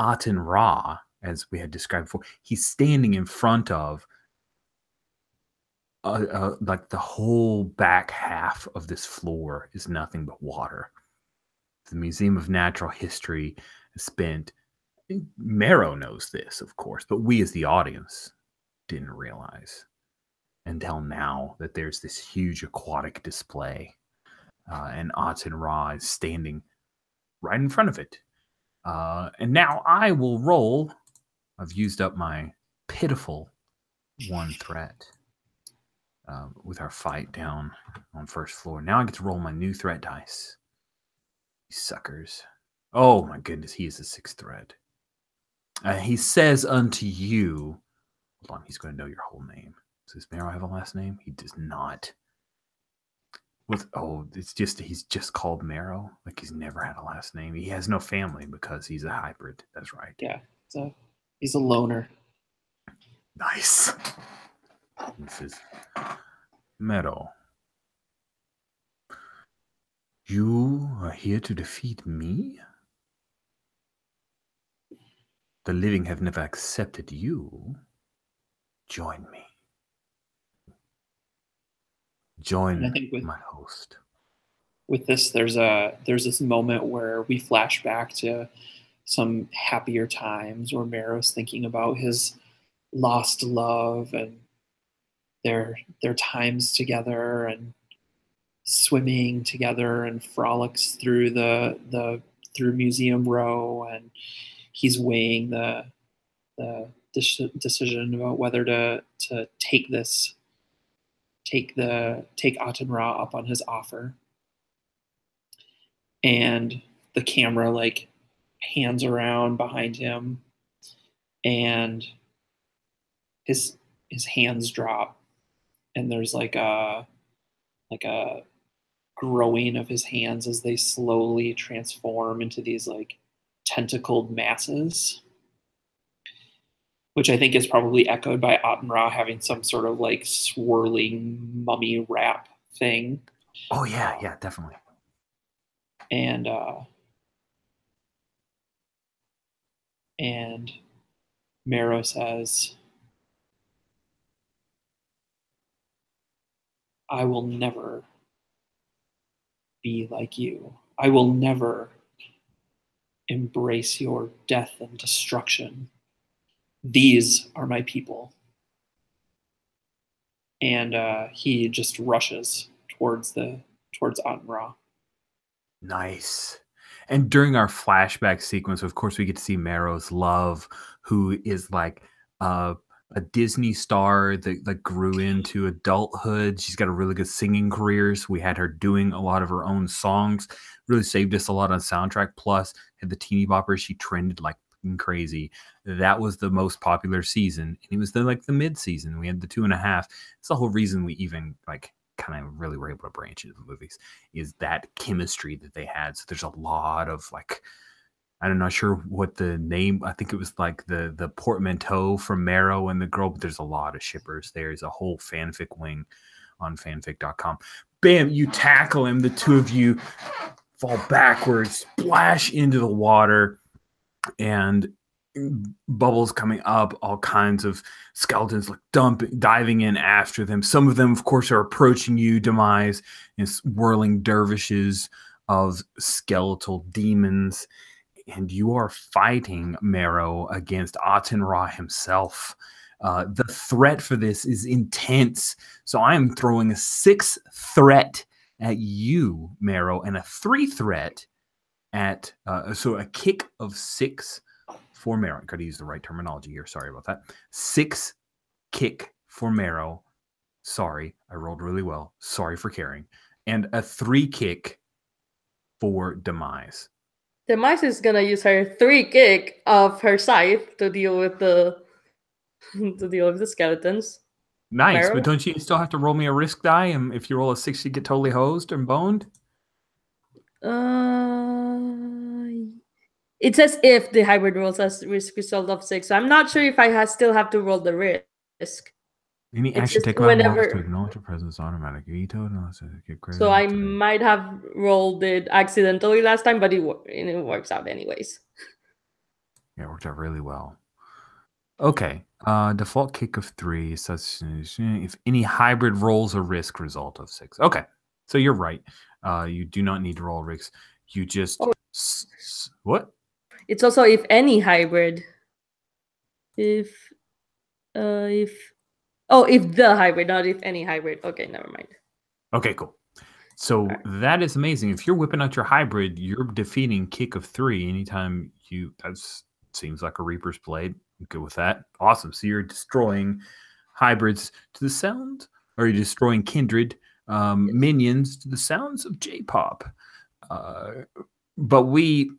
Aten Ra, as we had described before. He's standing in front of like the whole back half of this floor is nothing but water. The Museum of Natural History spent. Marrow knows this, of course, but we as the audience didn't realize until now that there's this huge aquatic display, and Aten Ra is standing right in front of it. And now I will roll. I've used up my pitiful one threat with our fight down on first floor. Now I get to roll my new threat dice. You suckers. Oh my goodness, he is a 6th threat. He says unto you, hold on, he's going to know your whole name. Does Marrow have a last name? He does not. He's just called Marrow. Like he's never had a last name. He has no family because he's a hybrid. That's right. Yeah, so he's a loner. Nice. This is Marrow. You are here to defeat me? The living have never accepted you. Join me. Join my host. With this, there's this moment where we flash back to some happier times where Marrow's thinking about his lost love and their times together and swimming together and frolics through through Museum Row, and he's weighing the decision about whether to take Aten Ra up on his offer. And the camera like pans around behind him, and his hands drop, and there's like a growing of his hands as they slowly transform into these like tentacled masses, which I think is probably echoed by Aten Ra having some sort of like swirling mummy wrap thing. Oh yeah, definitely. And Marrow says, I will never be like you. I will never embrace your death and destruction. These are my people. And he just rushes towards Aten Ra. Nice. And during our flashback sequence, of course, we get to see Marrow's love, who is like a Disney star that grew into adulthood. She's got a really good singing career. So we had her doing a lot of her own songs. Really saved us a lot on soundtrack. Plus, had the teeny bopper. She trended like crazy. That was the most popular season. And it was the mid season. We had the 2.5. It's the whole reason we even like kind of really were able to branch into the movies, is that chemistry that they had. So there's a lot of like, I'm not sure what the name, I think it was like the portmanteau from Marrow and the girl, but there's a lot of shippers. There's a whole fanfic wing on fanfic.com. Bam, you tackle him. The two of you fall backwards, splash into the water, and bubbles coming up, all kinds of skeletons like diving in after them. Some of them, of course, are approaching you, Demise, and whirling dervishes of skeletal demons. And you are fighting, Marrow, against Aten Ra himself. The threat for this is intense. So I am throwing a 6 threat at you, Marrow, and a 3 threat at, so a kick of 6 for Marrow. Got to use the right terminology here. Sorry about that. 6 kick for Marrow. Sorry, I rolled really well. Sorry for caring. And a 3 kick for Demise. Demise is gonna use her 3 kick of her scythe to deal with the skeletons. Nice, Marrow? but don't you still have to roll me a risk die? And if you roll a 6, you get totally hosed and boned. It says if the hybrid rolls as risk result of 6. So I'm not sure if I still have to roll the risk. Any It's action just taken by monsters to whenever. acknowledge your presence automatic vetoed unless it get credit. So I might have rolled it accidentally last time, but it works out anyways. Yeah, it worked out really well. Okay. Default kick of 3. Such if any hybrid rolls a risk result of 6. Okay. So you're right. You do not need to roll risks. You just what? It's also if any hybrid. If the hybrid, not if any hybrid. Okay, never mind. Okay, cool. So that is amazing. If you're whipping out your hybrid, you're defeating kick of 3 anytime you. That seems like a Reaper's Blade. I'm good with that. Awesome. So you're destroying hybrids to the sound, or you're destroying Kindred minions to the sounds of J-pop. But we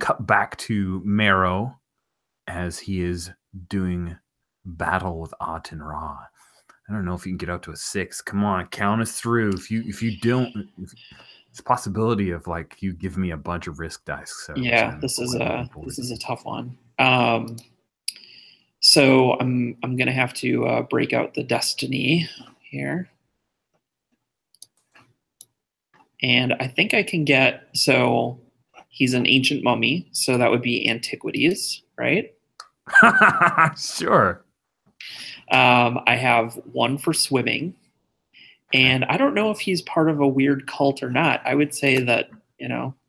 cut back to Marrow as he is doing battle with Aten Ra. I don't know if you can get up to a 6. Come on, count us through. If you don't, it's a possibility of like you give me a bunch of risk dice. So yeah, this is a tough one. So I'm gonna have to break out the destiny here, and I think I can get. So he's an ancient mummy, so that would be antiquities, right? Sure. I have 1 for swimming, and I don't know if he's part of a weird cult or not. I would say that,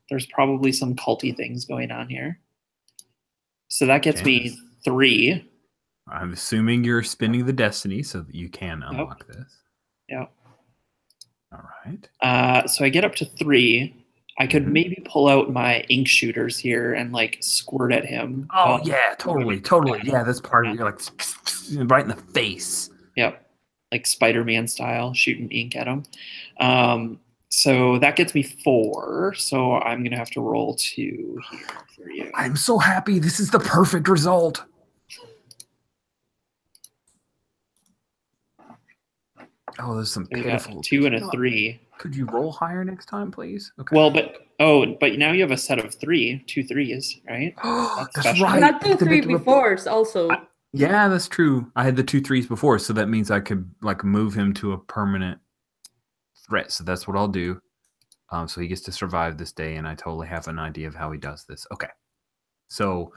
there's probably some culty things going on here. So that gets me 3. I'm assuming you're spending the destiny so that you can unlock this. Yep. All right. So I get up to 3. I could maybe pull out my ink shooters here and like squirt at him. Oh yeah, totally. Yeah, that's part of it. You're like right in the face. Yep, like Spider-Man style, shooting ink at him. So that gets me 4. So I'm gonna have to roll 2 here for you. I'm so happy. This is the perfect result. Oh, there's some pitiful. 2 and a 3. Could you roll higher next time, please? Okay. Well, but now you have a set of 2 3s, right? That's right. You had 2 3 befores also. Yeah, that's true. I had the 2 3s before, so that means I could like move him to a permanent threat. So that's what I'll do. So he gets to survive this day, and I totally have an idea of how he does this. Okay. So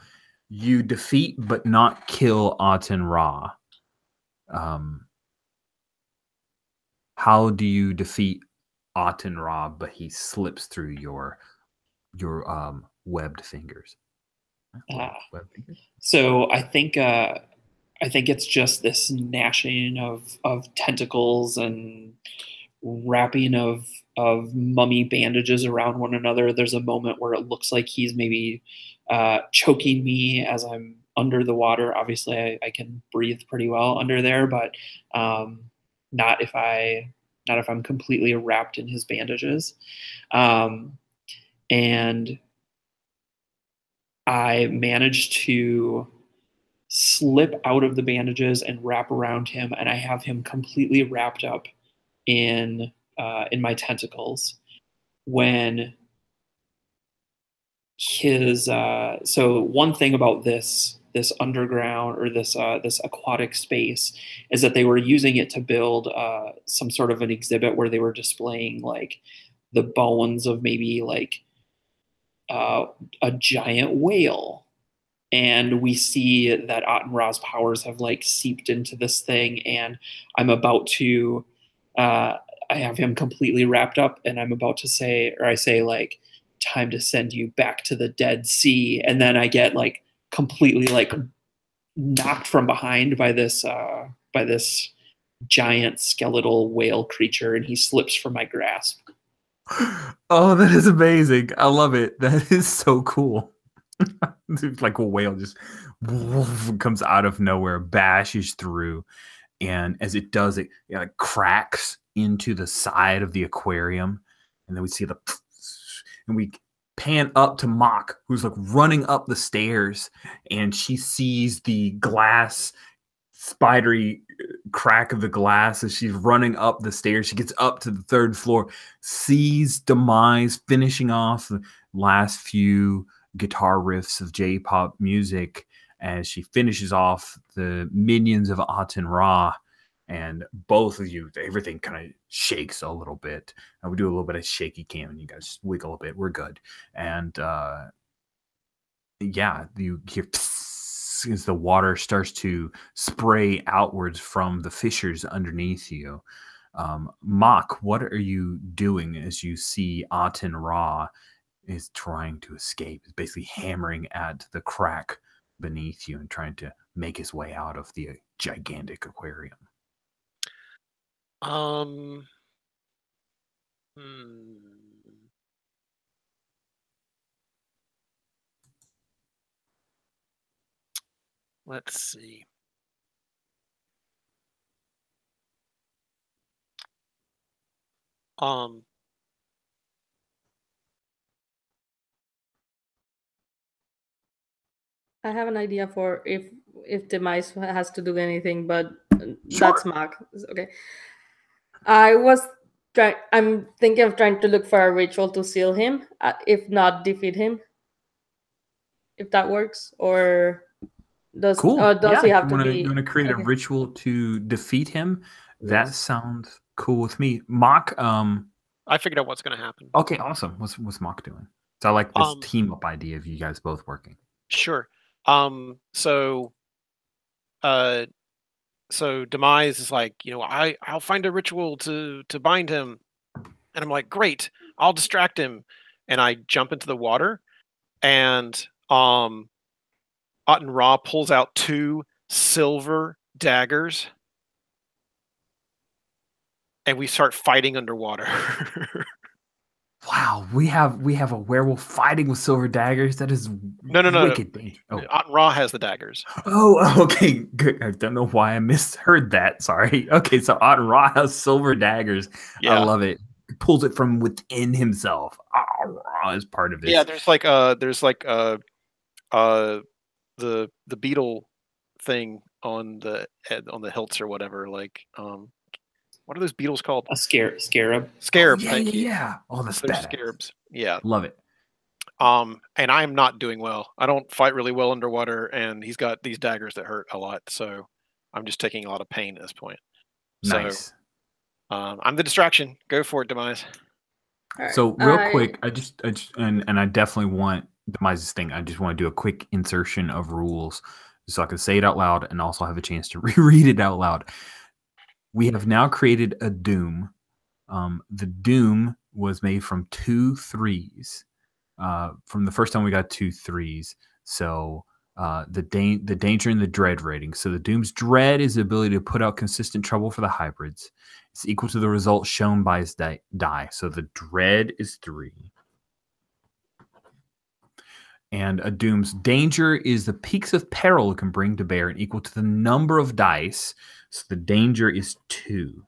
you defeat but not kill Aten Ra. How do you defeat Aten Ra, but he slips through your webbed fingers? Webbed fingers? So I think it's just this gnashing of tentacles and wrapping of mummy bandages around one another. There's a moment where it looks like he's maybe choking me as I'm under the water. Obviously, I can breathe pretty well under there, but not if I'm completely wrapped in his bandages. And I managed to slip out of the bandages and wrap around him, and I have him completely wrapped up in my tentacles. When his so one thing about this underground or this aquatic space is that they were using it to build some sort of an exhibit where they were displaying like the bones of maybe like a giant whale. And we see that Aten Ra's powers have like seeped into this thing, and I'm about to I have him completely wrapped up, and I'm about to say, or I say like, time to send you back to the Dead Sea. And then I get like completely like knocked from behind by this giant skeletal whale creature, and he slips from my grasp. Oh, that is amazing. I love it. That is so cool. Like a whale just comes out of nowhere, bashes through, and as it does, it like cracks into the side of the aquarium, and then we see and we pan up to Mock, who's like running up the stairs, and she sees the glass spidery crack of the glass as she's running up the stairs. She gets up to the 3rd floor, sees Demise finishing off the last few guitar riffs of J-pop music as she finishes off the minions of Aten Ra. And both of you, everything kind of shakes a little bit. And we do a little bit of shaky cam, and you guys wiggle a bit. We're good. And yeah, you hear as the water starts to spray outwards from the fissures underneath you. Mock, what are you doing as you see Aten Ra is trying to escape? Is basically hammering at the crack beneath you and trying to make his way out of the gigantic aquarium. Let's see. I have an idea for if Demise has to do anything, but Sure. that's Mark. Okay. I'm thinking of trying to look for a ritual to seal him, if not defeat him. If that works, or does Cool. does he have to be? You want to create a ritual to defeat him? That sounds cool with me. Mock, I figured out what's going to happen. Okay, awesome. What's Mock doing? So I like this team up idea of you guys both working. Sure. So Demise is like, I'll find a ritual to bind him. And I'm like, great, I'll distract him. And I jump into the water, and Aten Ra pulls out 2 silver daggers, and we start fighting underwater. Wow, we have a werewolf fighting with silver daggers. That is wicked. No. Aten Ra has the daggers. Oh, okay, good. I don't know why I misheard that. Sorry. Okay, so Aten Ra has silver daggers. Yeah. I love it. He pulls it from within himself. Ra is part of this. Yeah, there's the beetle thing on the hilts or whatever. Like, what are those beetles called? A scarab. Scarab. Oh, yeah. Oh, the scarabs. Yeah. Love it. And I'm not doing well. I don't fight really well underwater, and he's got these daggers that hurt a lot. So I'm just taking a lot of pain at this point. Nice. So, I'm the distraction. Go for it, Demise. Right. So real quick, I just and I definitely want Demise's thing. I just want to do a quick insertion of rules so I can say it out loud and also have a chance to reread it out loud. We have now created a doom. The doom was made from 2 3s. From the first time we got 2 3s. So the danger and the dread rating. So the doom's dread is the ability to put out consistent trouble for the hybrids. It's equal to the result shown by its die. So the dread is 3. And a doom's danger is the peaks of peril it can bring to bear and equal to the number of dice. So the danger is 2.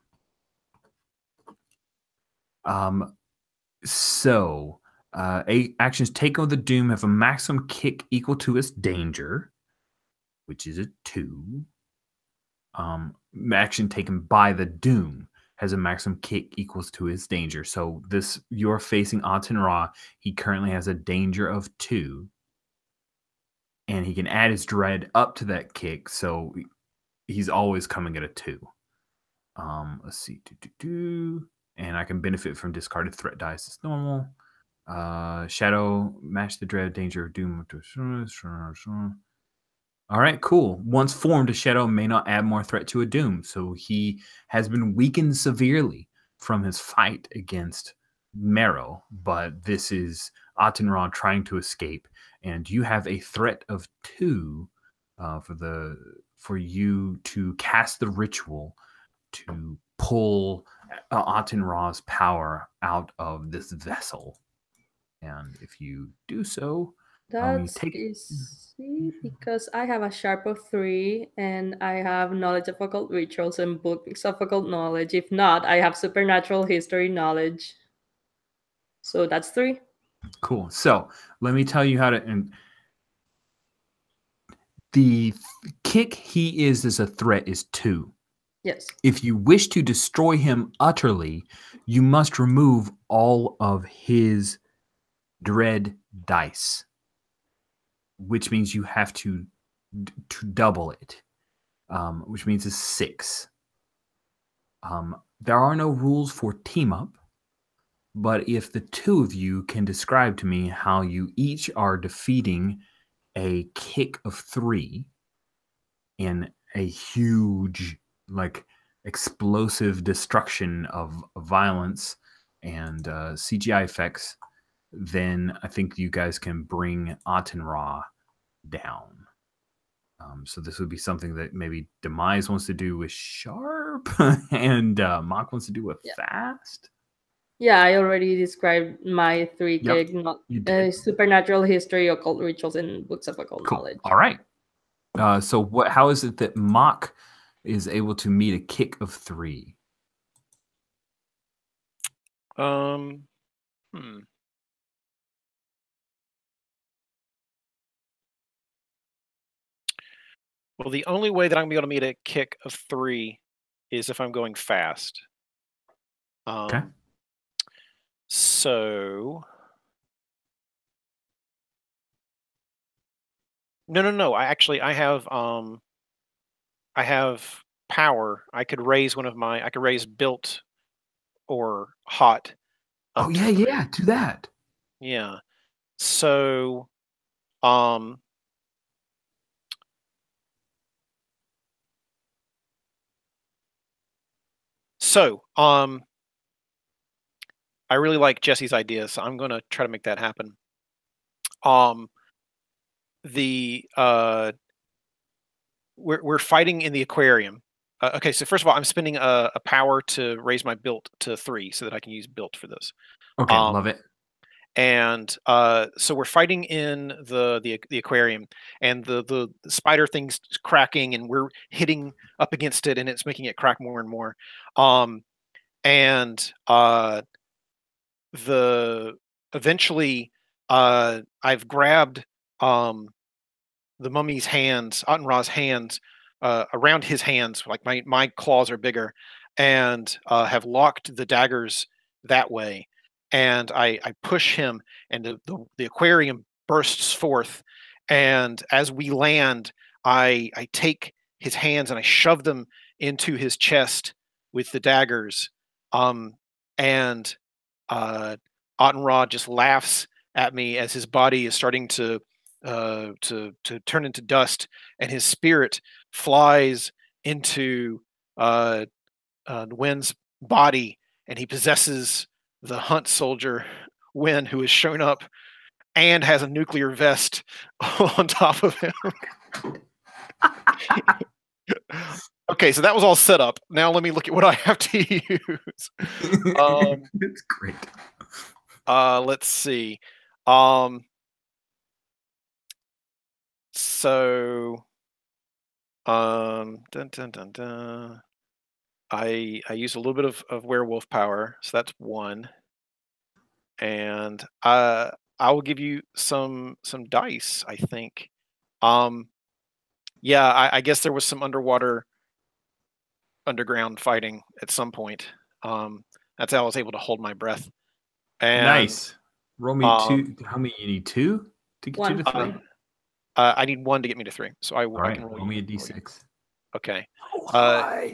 Actions taken with the doom have a maximum kick equal to its danger, which is a 2. Action taken by the doom has a maximum kick equals to his danger. So you're facing Aten Ra. He currently has a danger of 2. And he can add his dread up to that kick. So he's always coming at a 2. Let's see. And I can benefit from discarded threat dice. It's normal. Shadow, match the dread, danger of doom. All right, cool. Once formed, a shadow may not add more threat to a doom. So he has been weakened severely from his fight against Marrow, but this is Aten Ra trying to escape, and you have a threat of 2 for you to cast the ritual to pull Aten Ra's power out of this vessel. And if you do so, that's easy because I have a sharp of 3 and I have knowledge of occult rituals and books of occult knowledge. If not, I have supernatural history knowledge. So that's 3. Cool. So let me tell you how to. And the kick he is as a threat is 2. Yes. If you wish to destroy him utterly, you must remove all of his dread dice. which means you have to double it, which means it's 6. There are no rules for team up, but if the two of you can describe to me how you each are defeating a kick of 3 in a huge, like, explosive destruction of violence and CGI effects, then I think you guys can bring Atenra down. So this would be something that maybe Demise wants to do with Sharp and Mock wants to do with Fast. Yeah, I already described my 3 Yep, gig supernatural history, occult rituals, and books of occult knowledge. All right. So how is it that Mock is able to meet a kick of 3? Well, the only way that I'm going to be able to meet a kick of 3 is if I'm going fast. Okay. So no. I have power. I could raise built or hot. Oh yeah, do that. Yeah. So I really like Jesse's idea, so I'm going to try to make that happen. We're fighting in the aquarium. Okay, so first of all, I'm spending a power to raise my built to 3 so that I can use built for this. Okay, love it. And so we're fighting in the aquarium, and the spider thing's cracking, and we're hitting up against it, and it's making it crack more and more. Eventually I've grabbed the mummy's hands, Atenra's hands, around his hands, like my claws are bigger, and have locked the daggers that way. And I push him, and the aquarium bursts forth. And as we land, I take his hands and I shove them into his chest with the daggers. And Atenra just laughs at me as his body is starting to turn into dust, and his spirit flies into Wen's body, and he possesses the hunt soldier Wen, who has shown up and has a nuclear vest on top of him. Okay, so that was all set up. Now let me look at what I have to use. It's great. Let's see. So dun, dun, dun, dun. I use a little bit of werewolf power, so that's 1. And I will give you some dice, I think. Yeah, I guess there was some underground fighting at some point. That's how I was able to hold my breath. And nice. Roll me 2. How many you need? 2 to get 1. you to 3? I need 1 to get me to 3. So I can roll me a d6. Okay. Oh,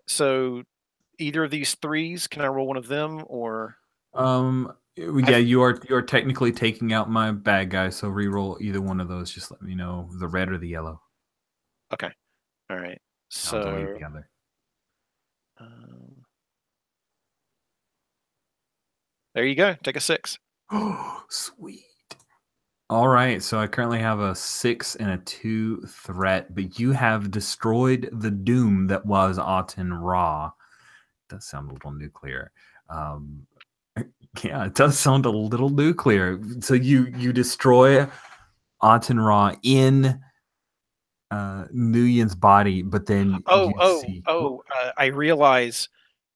So either of these 3s, can I roll one of them, or? Yeah, you are technically taking out my bad guy, so re-roll either one of those. Just let me know the red or the yellow. Okay. All right. So I'll delete the other. There you go. Take a 6. Oh, sweet. All right, so I currently have a 6 and a 2 threat, but you have destroyed the doom that was Atenra. Does sound a little nuclear. Yeah, it does sound a little nuclear. So you destroy Atenra in Nguyen's body, but then I realize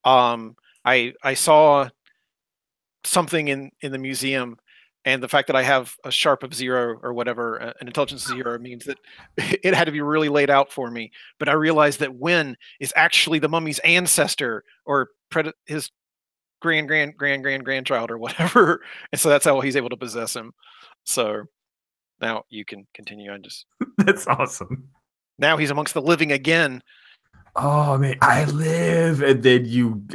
I saw something in the museum, and the fact that I have a sharp of 0 or whatever, an intelligence 0, means that it had to be really laid out for me. But I realized that Wen is actually the mummy's ancestor, or his grandchild or whatever, and so that's how he's able to possess him. So now you can continue. That's awesome. Now he's amongst the living again. Oh man, I live, and then you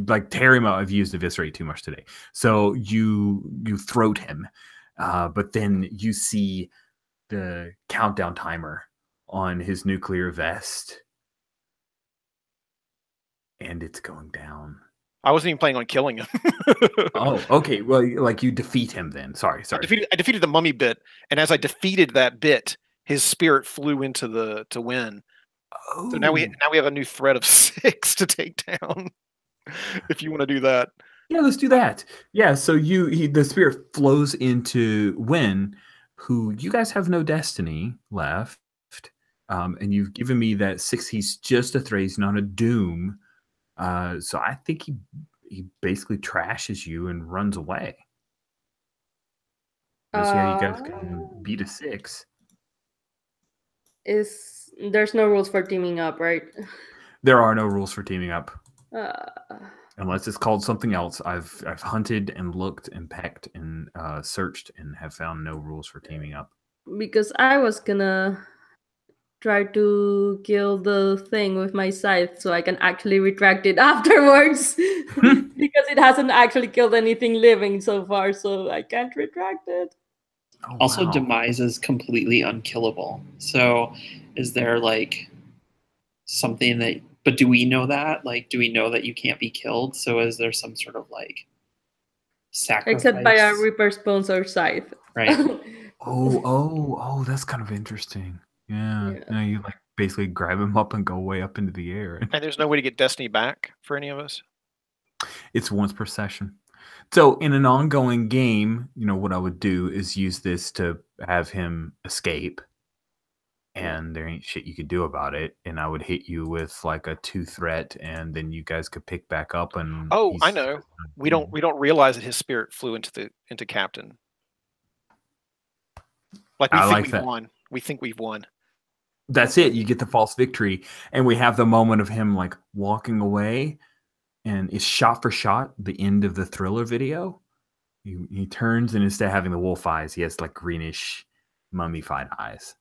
like tear him out. I've used eviscerate too much today, so you throat him, but then you see the countdown timer on his nuclear vest, and it's going down. I wasn't even planning on killing him. Oh, okay. Well, like you defeat him then. Sorry. I defeated the mummy bit, and as I defeated that bit, his spirit flew into the wind. Oh. So now we have a new threat of 6 to take down. If you want to do that. Yeah, let's do that. Yeah, so the spirit flows into Wynn, who you guys have no destiny left. And you've given me that 6. He's just a threat, he's not a doom. So I think he basically trashes you and runs away. Let's see how you guys can beat a 6. There's no rules for teaming up, right? There are no rules for teaming up. Unless it's called something else. I've hunted and looked and pecked and searched and have found no rules for teaming up. Because I was gonna try to kill the thing with my scythe so I can actually retract it afterwards. Because it hasn't actually killed anything living so far, so I can't retract it. Oh, Also, wow. demise is completely unkillable. So, is there like something that? But do we know that? Like, do we know that you can't be killed? So, is there some sort of like sacrifice? Except by a Reaper's Bones or Scythe. Right. Oh, that's kind of interesting. Yeah. Now you like basically grab him up and go way up into the air. And there's no way to get destiny back for any of us? It's once per session. So in an ongoing game, what I would do is use this to have him escape. And there ain't shit you could do about it. And I would hit you with like a 2 threat, and then you guys could pick back up. And oh, I know. We don't realize that his spirit flew into Captain. Like we've won. We think we've won. That's it. You get the false victory, and we have the moment of him like walking away, and it's shot for shot the end of the Thriller video. He turns, and instead of having the wolf eyes, he has like greenish mummified eyes.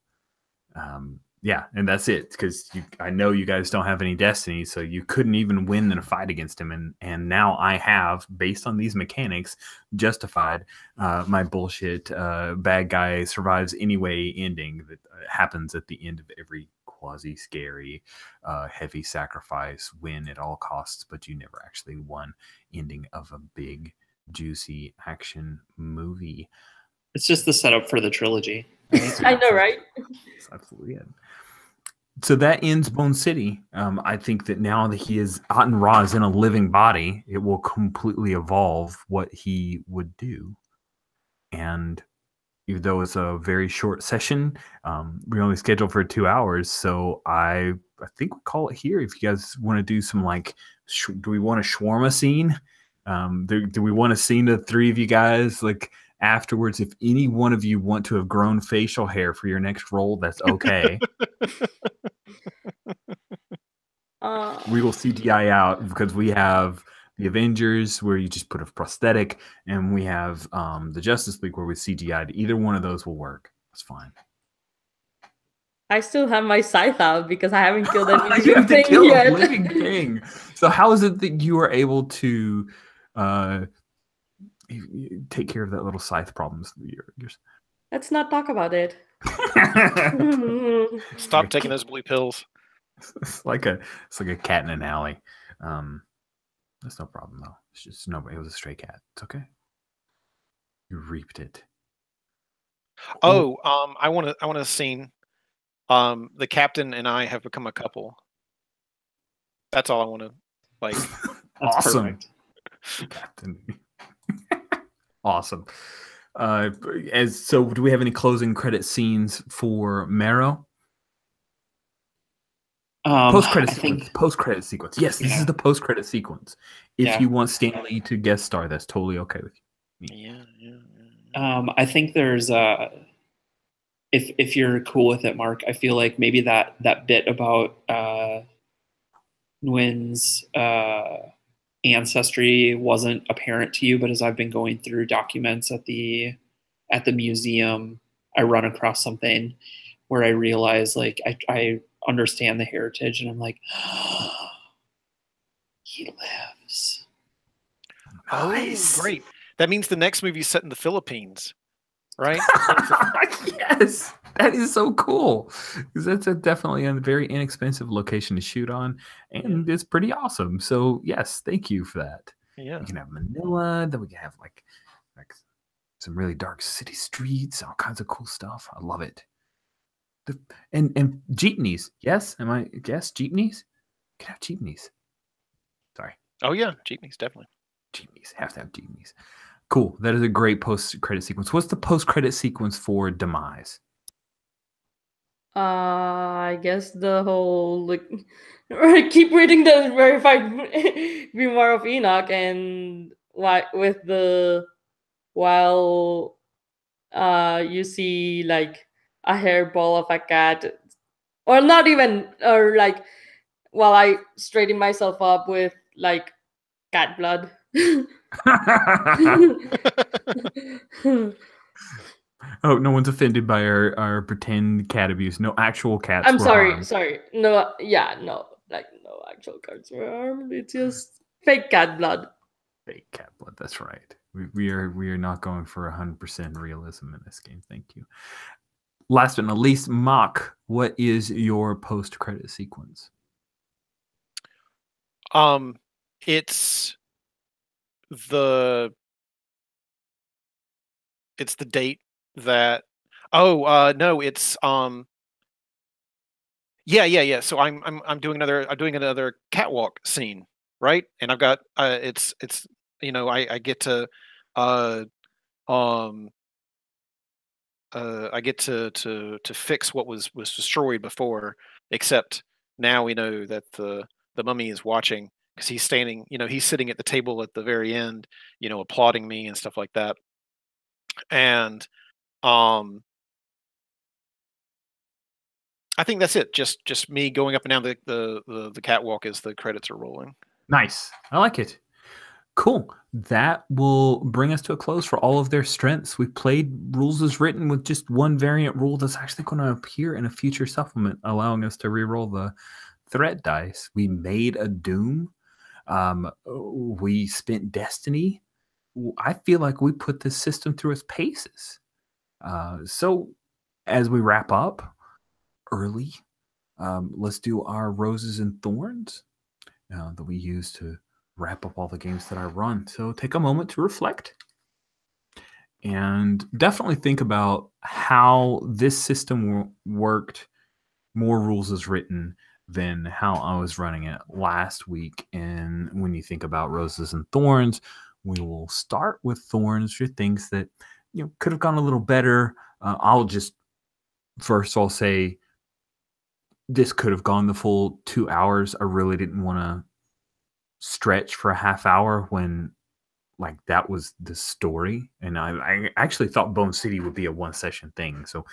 Yeah, and that's it, because I know you guys don't have any destiny, so you couldn't even win in a fight against him, and now I have, based on these mechanics, justified my bullshit bad guy survives anyway ending that happens at the end of every quasi-scary heavy sacrifice, win at all costs, but you never actually won ending of a big juicy action movie. It's just the setup for the trilogy. Right? I know, right? It's absolutely it. So that ends Bone City. I think that now that he is Aten Ra is in a living body, it will completely evolve what he would do. And even though it's a very short session, we only scheduled for 2 hours, so I think we'll call it here. If you guys want to do some like, do we want a shawarma scene? Do we want a scene of 3 of you guys like afterwards? If any one of you want to have grown facial hair for your next role, that's okay. We will CGI out, because we have the Avengers where you just put a prosthetic, and we have the Justice League where we CGI'd. Either one of those will work. That's fine. I still have my scythe out because I haven't killed any You have to living kill yet. a living thing. So how is it that you are able to take care of that little scythe problems? Let's not talk about it. Stop taking those blue pills. It's like a cat in an alley. That's no problem though. It's just nobody. It was a stray cat. It's okay. You reaped it. Oh, I want a scene. The captain and I have become a couple. That's all I want to like. Awesome. Captain. Awesome. So do we have any closing credit scenes for Marrow? Post-credit sequence. Post-credit sequence. Yes, this is the post-credit sequence. If you want Stanley to guest star, that's totally okay with you. Yeah. I think there's if you're cool with it, Mark, I feel like maybe that bit about Nguyen's ancestry wasn't apparent to you, but as I've been going through documents at the museum, I run across something where I realize like I understand the heritage, and I'm like, he lives. Nice. Oh, great! That means the next movie is set in the Philippines, right? Yes, that is so cool. Because that's definitely a very inexpensive location to shoot on, and it's pretty awesome. So yes, thank you for that. Yeah. We can have Manila, then we can have like some really dark city streets, all kinds of cool stuff. I love it. And jeepneys, yes? Am I yes? Jeepneys? We can have jeepneys. Sorry. Oh yeah, jeepneys definitely. Jeepneys. Have to have jeepneys. Cool. That is a great post-credit sequence. What's the post-credit sequence for Demise? I guess the whole like I keep reading the verified Grimoire of Enoch, and with the while you see like a hairball of a cat, or not even, or like while I straighten myself up with like cat blood. Oh, no one's offended by our pretend cat abuse. No actual cats I'm were sorry, harmed. sorry. No, yeah, no, like no actual cards were harmed. It's just fake cat blood. Fake cat blood. That's right. We are not going for 100% realism in this game. Thank you. Last but not least, Mock. What is your post-credit sequence? It's the date that no, it's yeah. So I'm doing another catwalk scene, right? And I've got it's I get to um I get to fix what was destroyed before, except now we know that the mummy is watching because he's standing, he's sitting at the table at the very end, applauding me and stuff like that. And um I think that's it. Just me going up and down the catwalk as the credits are rolling. Nice. I like it. Cool. That will bring us to a close for all of their strengths. We played rules as written with just one variant rule that's actually going to appear in a future supplement, allowing us to reroll the threat dice. We made a Doom. We spent Destiny. I feel like we put this system through its paces. So as we wrap up early, let's do our roses and thorns that we use to wrap up all the games that I run. So take a moment to reflect and definitely think about how this system worked, more rules as written than how I was running it last week. And when you think about roses and thorns, we will start with thorns for things that could have gone a little better. I'll just first I'll say this could have gone the full 2 hours. I really didn't want to stretch for a half hour when like that was the story, and I actually thought Bone City would be a one session thing. So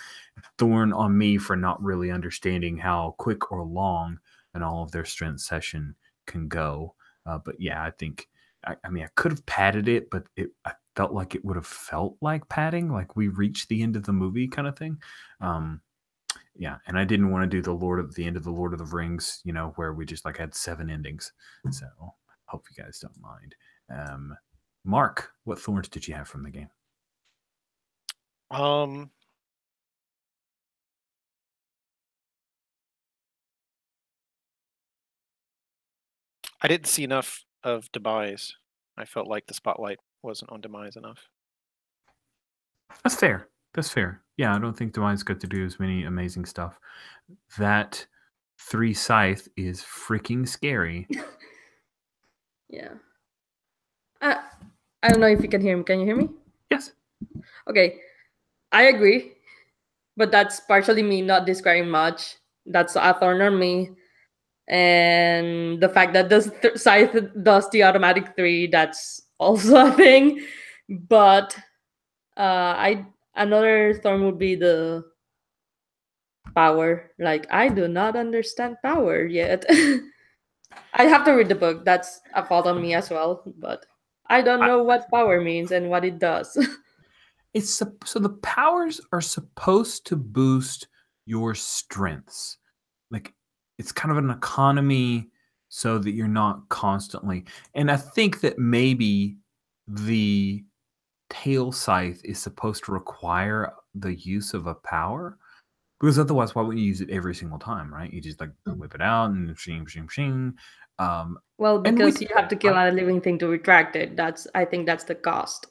thorn on me for not really understanding how quick or long and all of their strength session can go. But yeah, I think I mean I could have padded it, but I felt like it would have felt like padding, like we reached the end of the movie kind of thing. Yeah, and I didn't want to do the end of the Lord of the Rings, where we just like had 7 endings. So hope you guys don't mind. Mark, what thorns did you have from the game? I didn't see enough of Demise. I felt like the spotlight wasn't on Demise enough. That's fair. That's fair. Yeah, I don't think Demise got to do as many amazing stuff. That 3 scythe is freaking scary. Yeah. I don't know if you can hear me. Can you hear me? Yes. Okay. I agree. But that's partially me not describing much. That's a thorn on me. And the fact that this scythe does the automatic 3, that's also a thing. But another thorn would be the power. Like, I do not understand power yet. I have to read the book. That's a fault on me as well, but I don't I, know what power means and what it does. so the powers are supposed to boost your strengths. Like it's kind of an economy so that you're not constantly. And I think that maybe the tail scythe is supposed to require the use of a power because otherwise, why wouldn't you use it every single time, right? You just like whip it out and shing, shing, shing. Well, And we because you have to kill a living thing to retract it. I think that's the cost.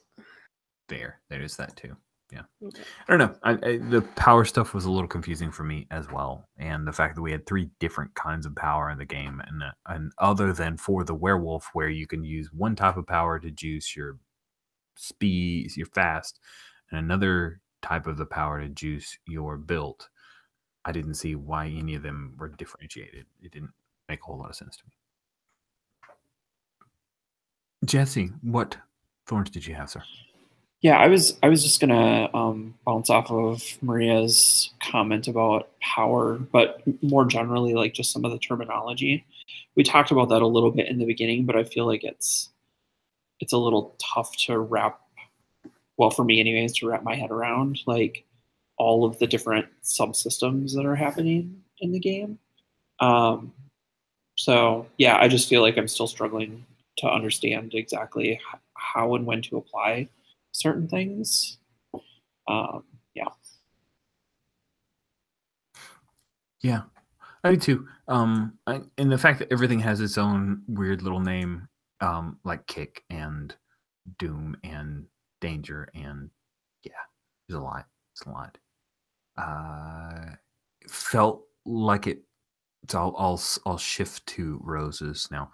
there is that too. Yeah, Okay. I don't know. The power stuff was a little confusing for me as well, and the fact that we had 3 different kinds of power in the game, and other than for the werewolf, where you can use one type of power to juice your speed, your fast, and another type of the power to juice your build. I didn't see why any of them were differentiated. It didn't make a whole lot of sense to me. Jesse, what thorns did you have, sir? Yeah, I was just gonna bounce off of Maria's comment about power, but more generally, like just some of the terminology. We talked about that a little bit in the beginning, but I feel like it's a little tough to wrap, well, for me anyways, to wrap my head around, like all of the different subsystems that are happening in the game. So yeah, I just feel like I'm still struggling to understand exactly how and when to apply certain things. Yeah. Yeah, I do too. And the fact that everything has its own weird little name, like kick and doom and danger, and yeah, there's a lot. It's a lot. It felt like it. So I'll shift to roses now.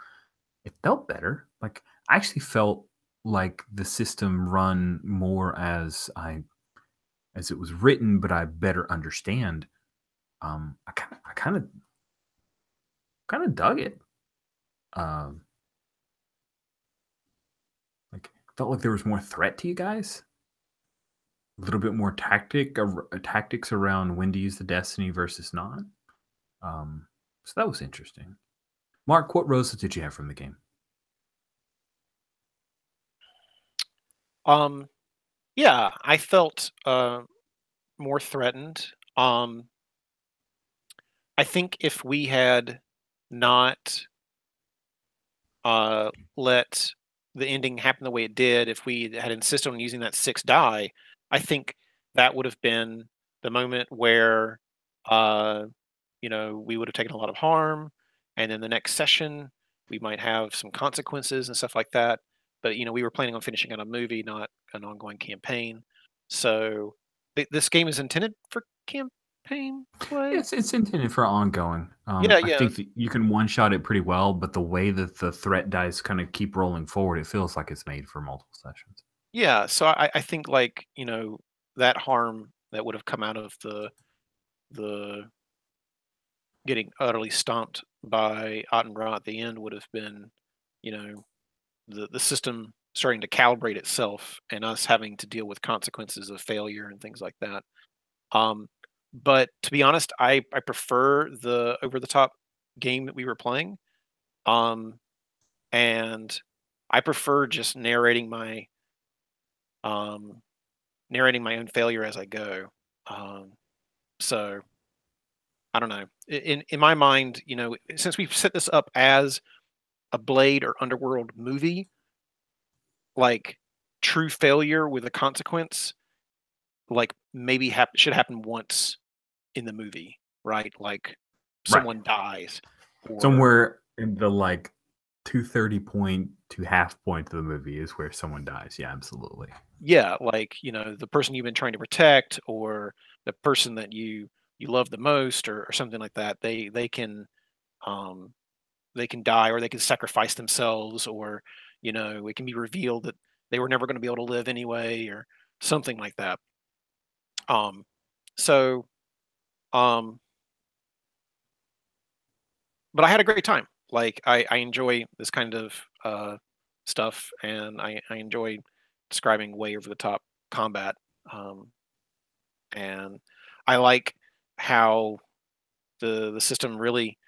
It felt better. Like I actually felt like the system run more as it was written, but I better understand. I kind of dug it. Um, like felt like there was more threat to you guys. A little bit more tactics around when to use the destiny versus not. So that was interesting. Mark, what roses did you have from the game? Yeah, I felt more threatened. I think if we had not let the ending happen the way it did, if we had insisted on using that 6 die, I think that would have been the moment where, uh, we would have taken a lot of harm, and then the next session we might have some consequences and stuff like that. But we were planning on finishing on a movie, not an ongoing campaign. So this game is intended for campaign play. It's intended for ongoing. Yeah, I yeah. think that you can one shot it pretty well, but the way that the threat dice kind of keep rolling forward, it feels like it's made for multiple sessions. Yeah, so I think like, that harm that would have come out of the getting utterly stomped by Ottenbra at the end would have been, you know, the system starting to calibrate itself and us having to deal with consequences of failure and things like that. Um, but to be honest, I prefer the over the top game that we were playing. Um, and I prefer just um narrating my own failure as I go. Um, so I don't know. In my mind, since we've set this up as a Blade or Underworld movie, like true failure with a consequence, like maybe should happen once in the movie, right? Like Right. someone dies, or Somewhere in the like 230 point to half point of the movie is where someone dies. Yeah, absolutely. yeah, like the person you've been trying to protect, or the person that you love the most, or something like that. Um, they can die, or they can sacrifice themselves, or it can be revealed that they were never going to be able to live anyway, or something like that. Um, so, um, but I had a great time. Like I enjoy this kind of stuff, and I enjoy describing way over the top combat. Um, and I like how the system really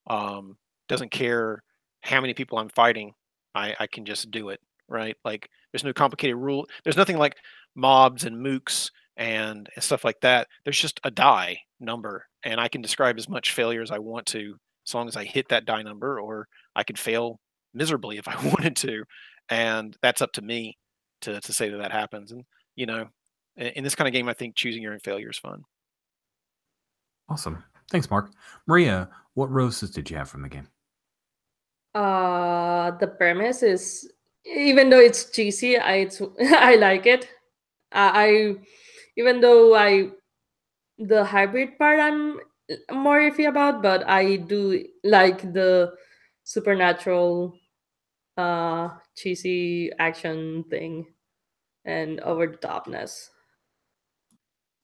doesn't care how many people I'm fighting, I can just do it, right? Like there's no complicated rule. There's nothing like mobs and mooks and stuff like that. There's just a die number, and I can describe as much failure as I want to, as long as I hit that die number, or I could fail miserably if I wanted to, and that's up to me to say that that happens. And you know, in this kind of game, I think choosing your own failure is fun. Awesome. Thanks, Mark. Maria, what roses did you have from the game? The premise is, even though it's cheesy, I like it. I even though the hybrid part I'm more iffy about, but I do like the supernatural cheesy action thing and over the topness.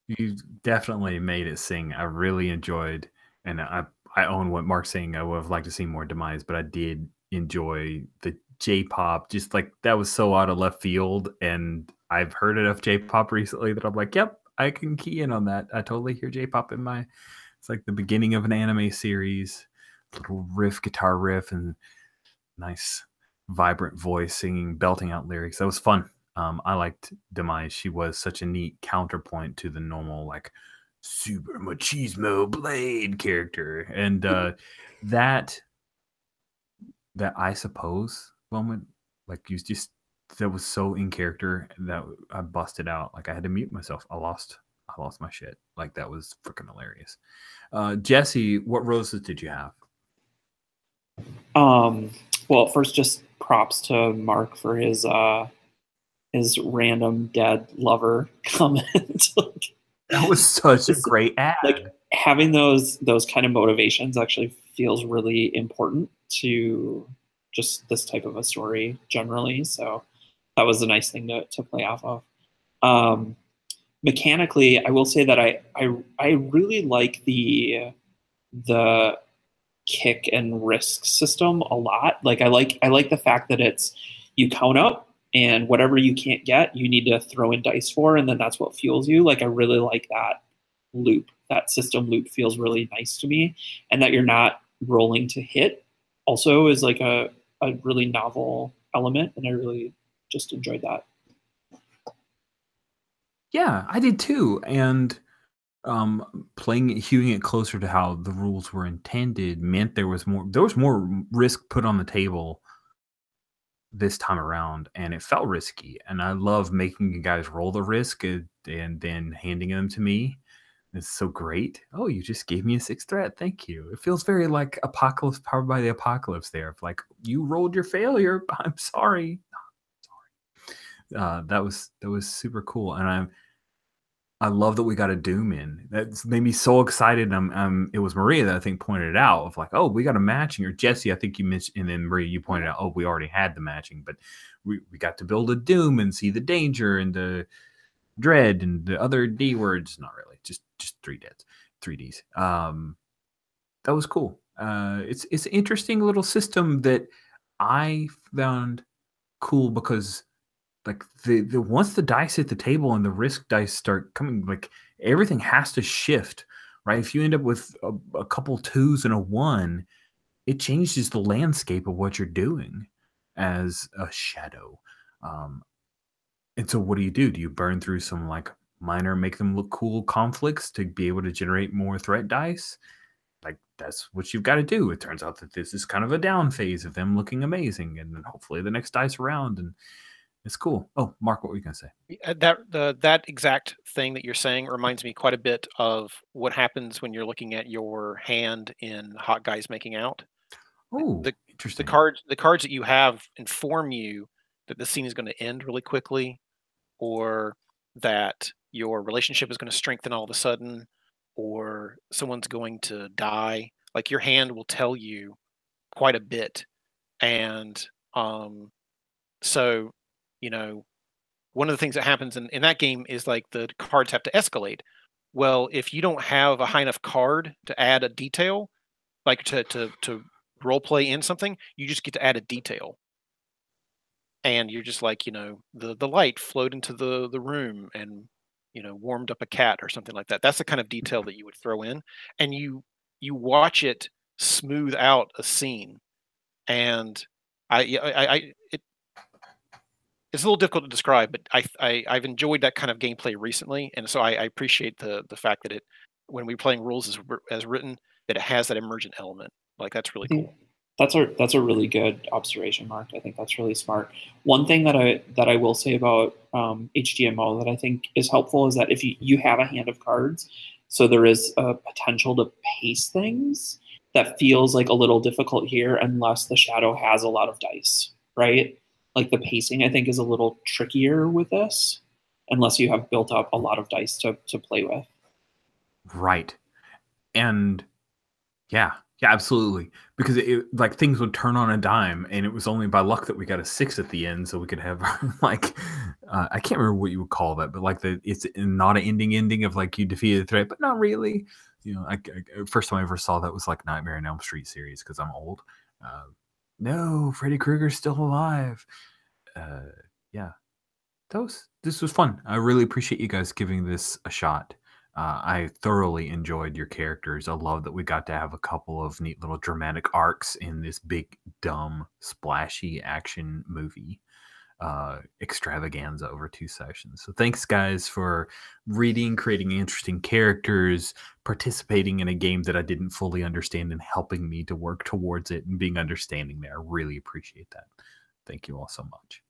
You definitely made it sing. I really enjoyed, and I own what Mark's saying. I would have liked to see more demise, but I did enjoy the J-pop. Just like that was so out of left field, and I've heard enough J-pop recently that I'm like, yep, I can key in on that. I totally hear J-pop in my. It's like the beginning of an anime series, little riff, guitar riff, and nice, vibrant voice singing, belting out lyrics. That was fun. I liked Demise. She was such a neat counterpoint to the normal, like, super machismo blade character. And that I suppose moment, like, you just, that was so in character that I busted out. Like, I had to mute myself. I lost my shit. Like, that was freaking hilarious. Jesse, what roses did you have? Well, first, just props to Mark for his random dead lover comment. That was such a great ad. Like having those kind of motivations actually feels really important to just this type of a story generally. So that was a nice thing to play off of. Mechanically, I will say that I really like the kick and risk system a lot. Like I like the fact that it's you count up and whatever you can't get, you need to throw in dice for, and then that's what fuels you. Like I really like that loop. That system loop feels really nice to me, and that you're not rolling to hit also is like a really novel element, and I really just enjoyed that. Yeah, I did too. And hewing it closer to how the rules were intended meant there was more risk put on the table this time around, and it felt risky. And I love making you guys roll the risk and then handing them to me. It's so great. Oh, you just gave me a 6 threat. Thank you. It feels very like Apocalypse, Powered by the Apocalypse there. Like, you rolled your failure. I'm sorry. That was super cool. And I love that we got a Doom in. That's made me so excited. It was Maria that I think pointed it out of like, oh, we got a matching, or Jesse, I think you mentioned, and then Maria, you pointed out, oh, we already had the matching, but we got to build a Doom and see the danger and the dread and the other D words. Not really, just 3Ds. That was cool. It's an interesting little system that I found cool because like the once the dice hit the table and the risk dice start coming, like everything has to shift, right? If you end up with a couple 2s and a 1, it changes the landscape of what you're doing as a shadow. And so what do? Do you burn through some like minor, make them look cool conflicts to be able to generate more threat dice? Like that's what you've got to do. It turns out that this is kind of a down phase of them looking amazing, and then hopefully the next dice around, and it's cool. Oh, Mark, what were you gonna say? That exact thing that you're saying reminds me quite a bit of what happens when you're looking at your hand in Hot Guys Making Out. Oh, The interesting. the cards that you have inform you that the scene is going to end really quickly, or that your relationship is going to strengthen all of a sudden, or someone's going to die. Like your hand will tell you quite a bit, and so you know, one of the things that happens in that game is like the cards have to escalate. Well, if you don't have a high enough card to add a detail, like to role play in something, you just get to add a detail. And you're just like, the light flowed into the room and warmed up a cat or something like that. That's the kind of detail that you would throw in, and you watch it smooth out a scene. and it's a little difficult to describe, but I've enjoyed that kind of gameplay recently, and so I appreciate the fact that when we're playing rules as written, that it has that emergent element. Like that's really cool. That's a really good observation, Mark. I think that's really smart. One thing that I will say about HDMO that I think is helpful is that if you have a hand of cards, so there is a potential to pace things that feels like a little difficult here unless the shadow has a lot of dice, right? Like the pacing, I think, is a little trickier with this unless you have built up a lot of dice to play with. Right. And yeah, absolutely. Because like things would turn on a dime, and it was only by luck that we got a 6 at the end, so we could have like I can't remember what you would call that, but like it's not an ending of like you defeated the threat, but not really. You know, first time I ever saw that was like Nightmare on Elm Street series because I'm old. No, Freddy Krueger's still alive. Yeah, this was fun. I really appreciate you guys giving this a shot. I thoroughly enjoyed your characters. I love that we got to have a couple of neat little dramatic arcs in this big, dumb, splashy action movie extravaganza over 2 sessions. So thanks, guys, for reading, creating interesting characters, participating in a game that I didn't fully understand, and helping me to work towards it and being understanding there. I really appreciate that. Thank you all so much.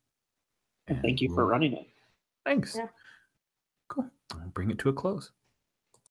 And thank you for running it. Thanks. Yeah. Cool. I'll bring it to a close.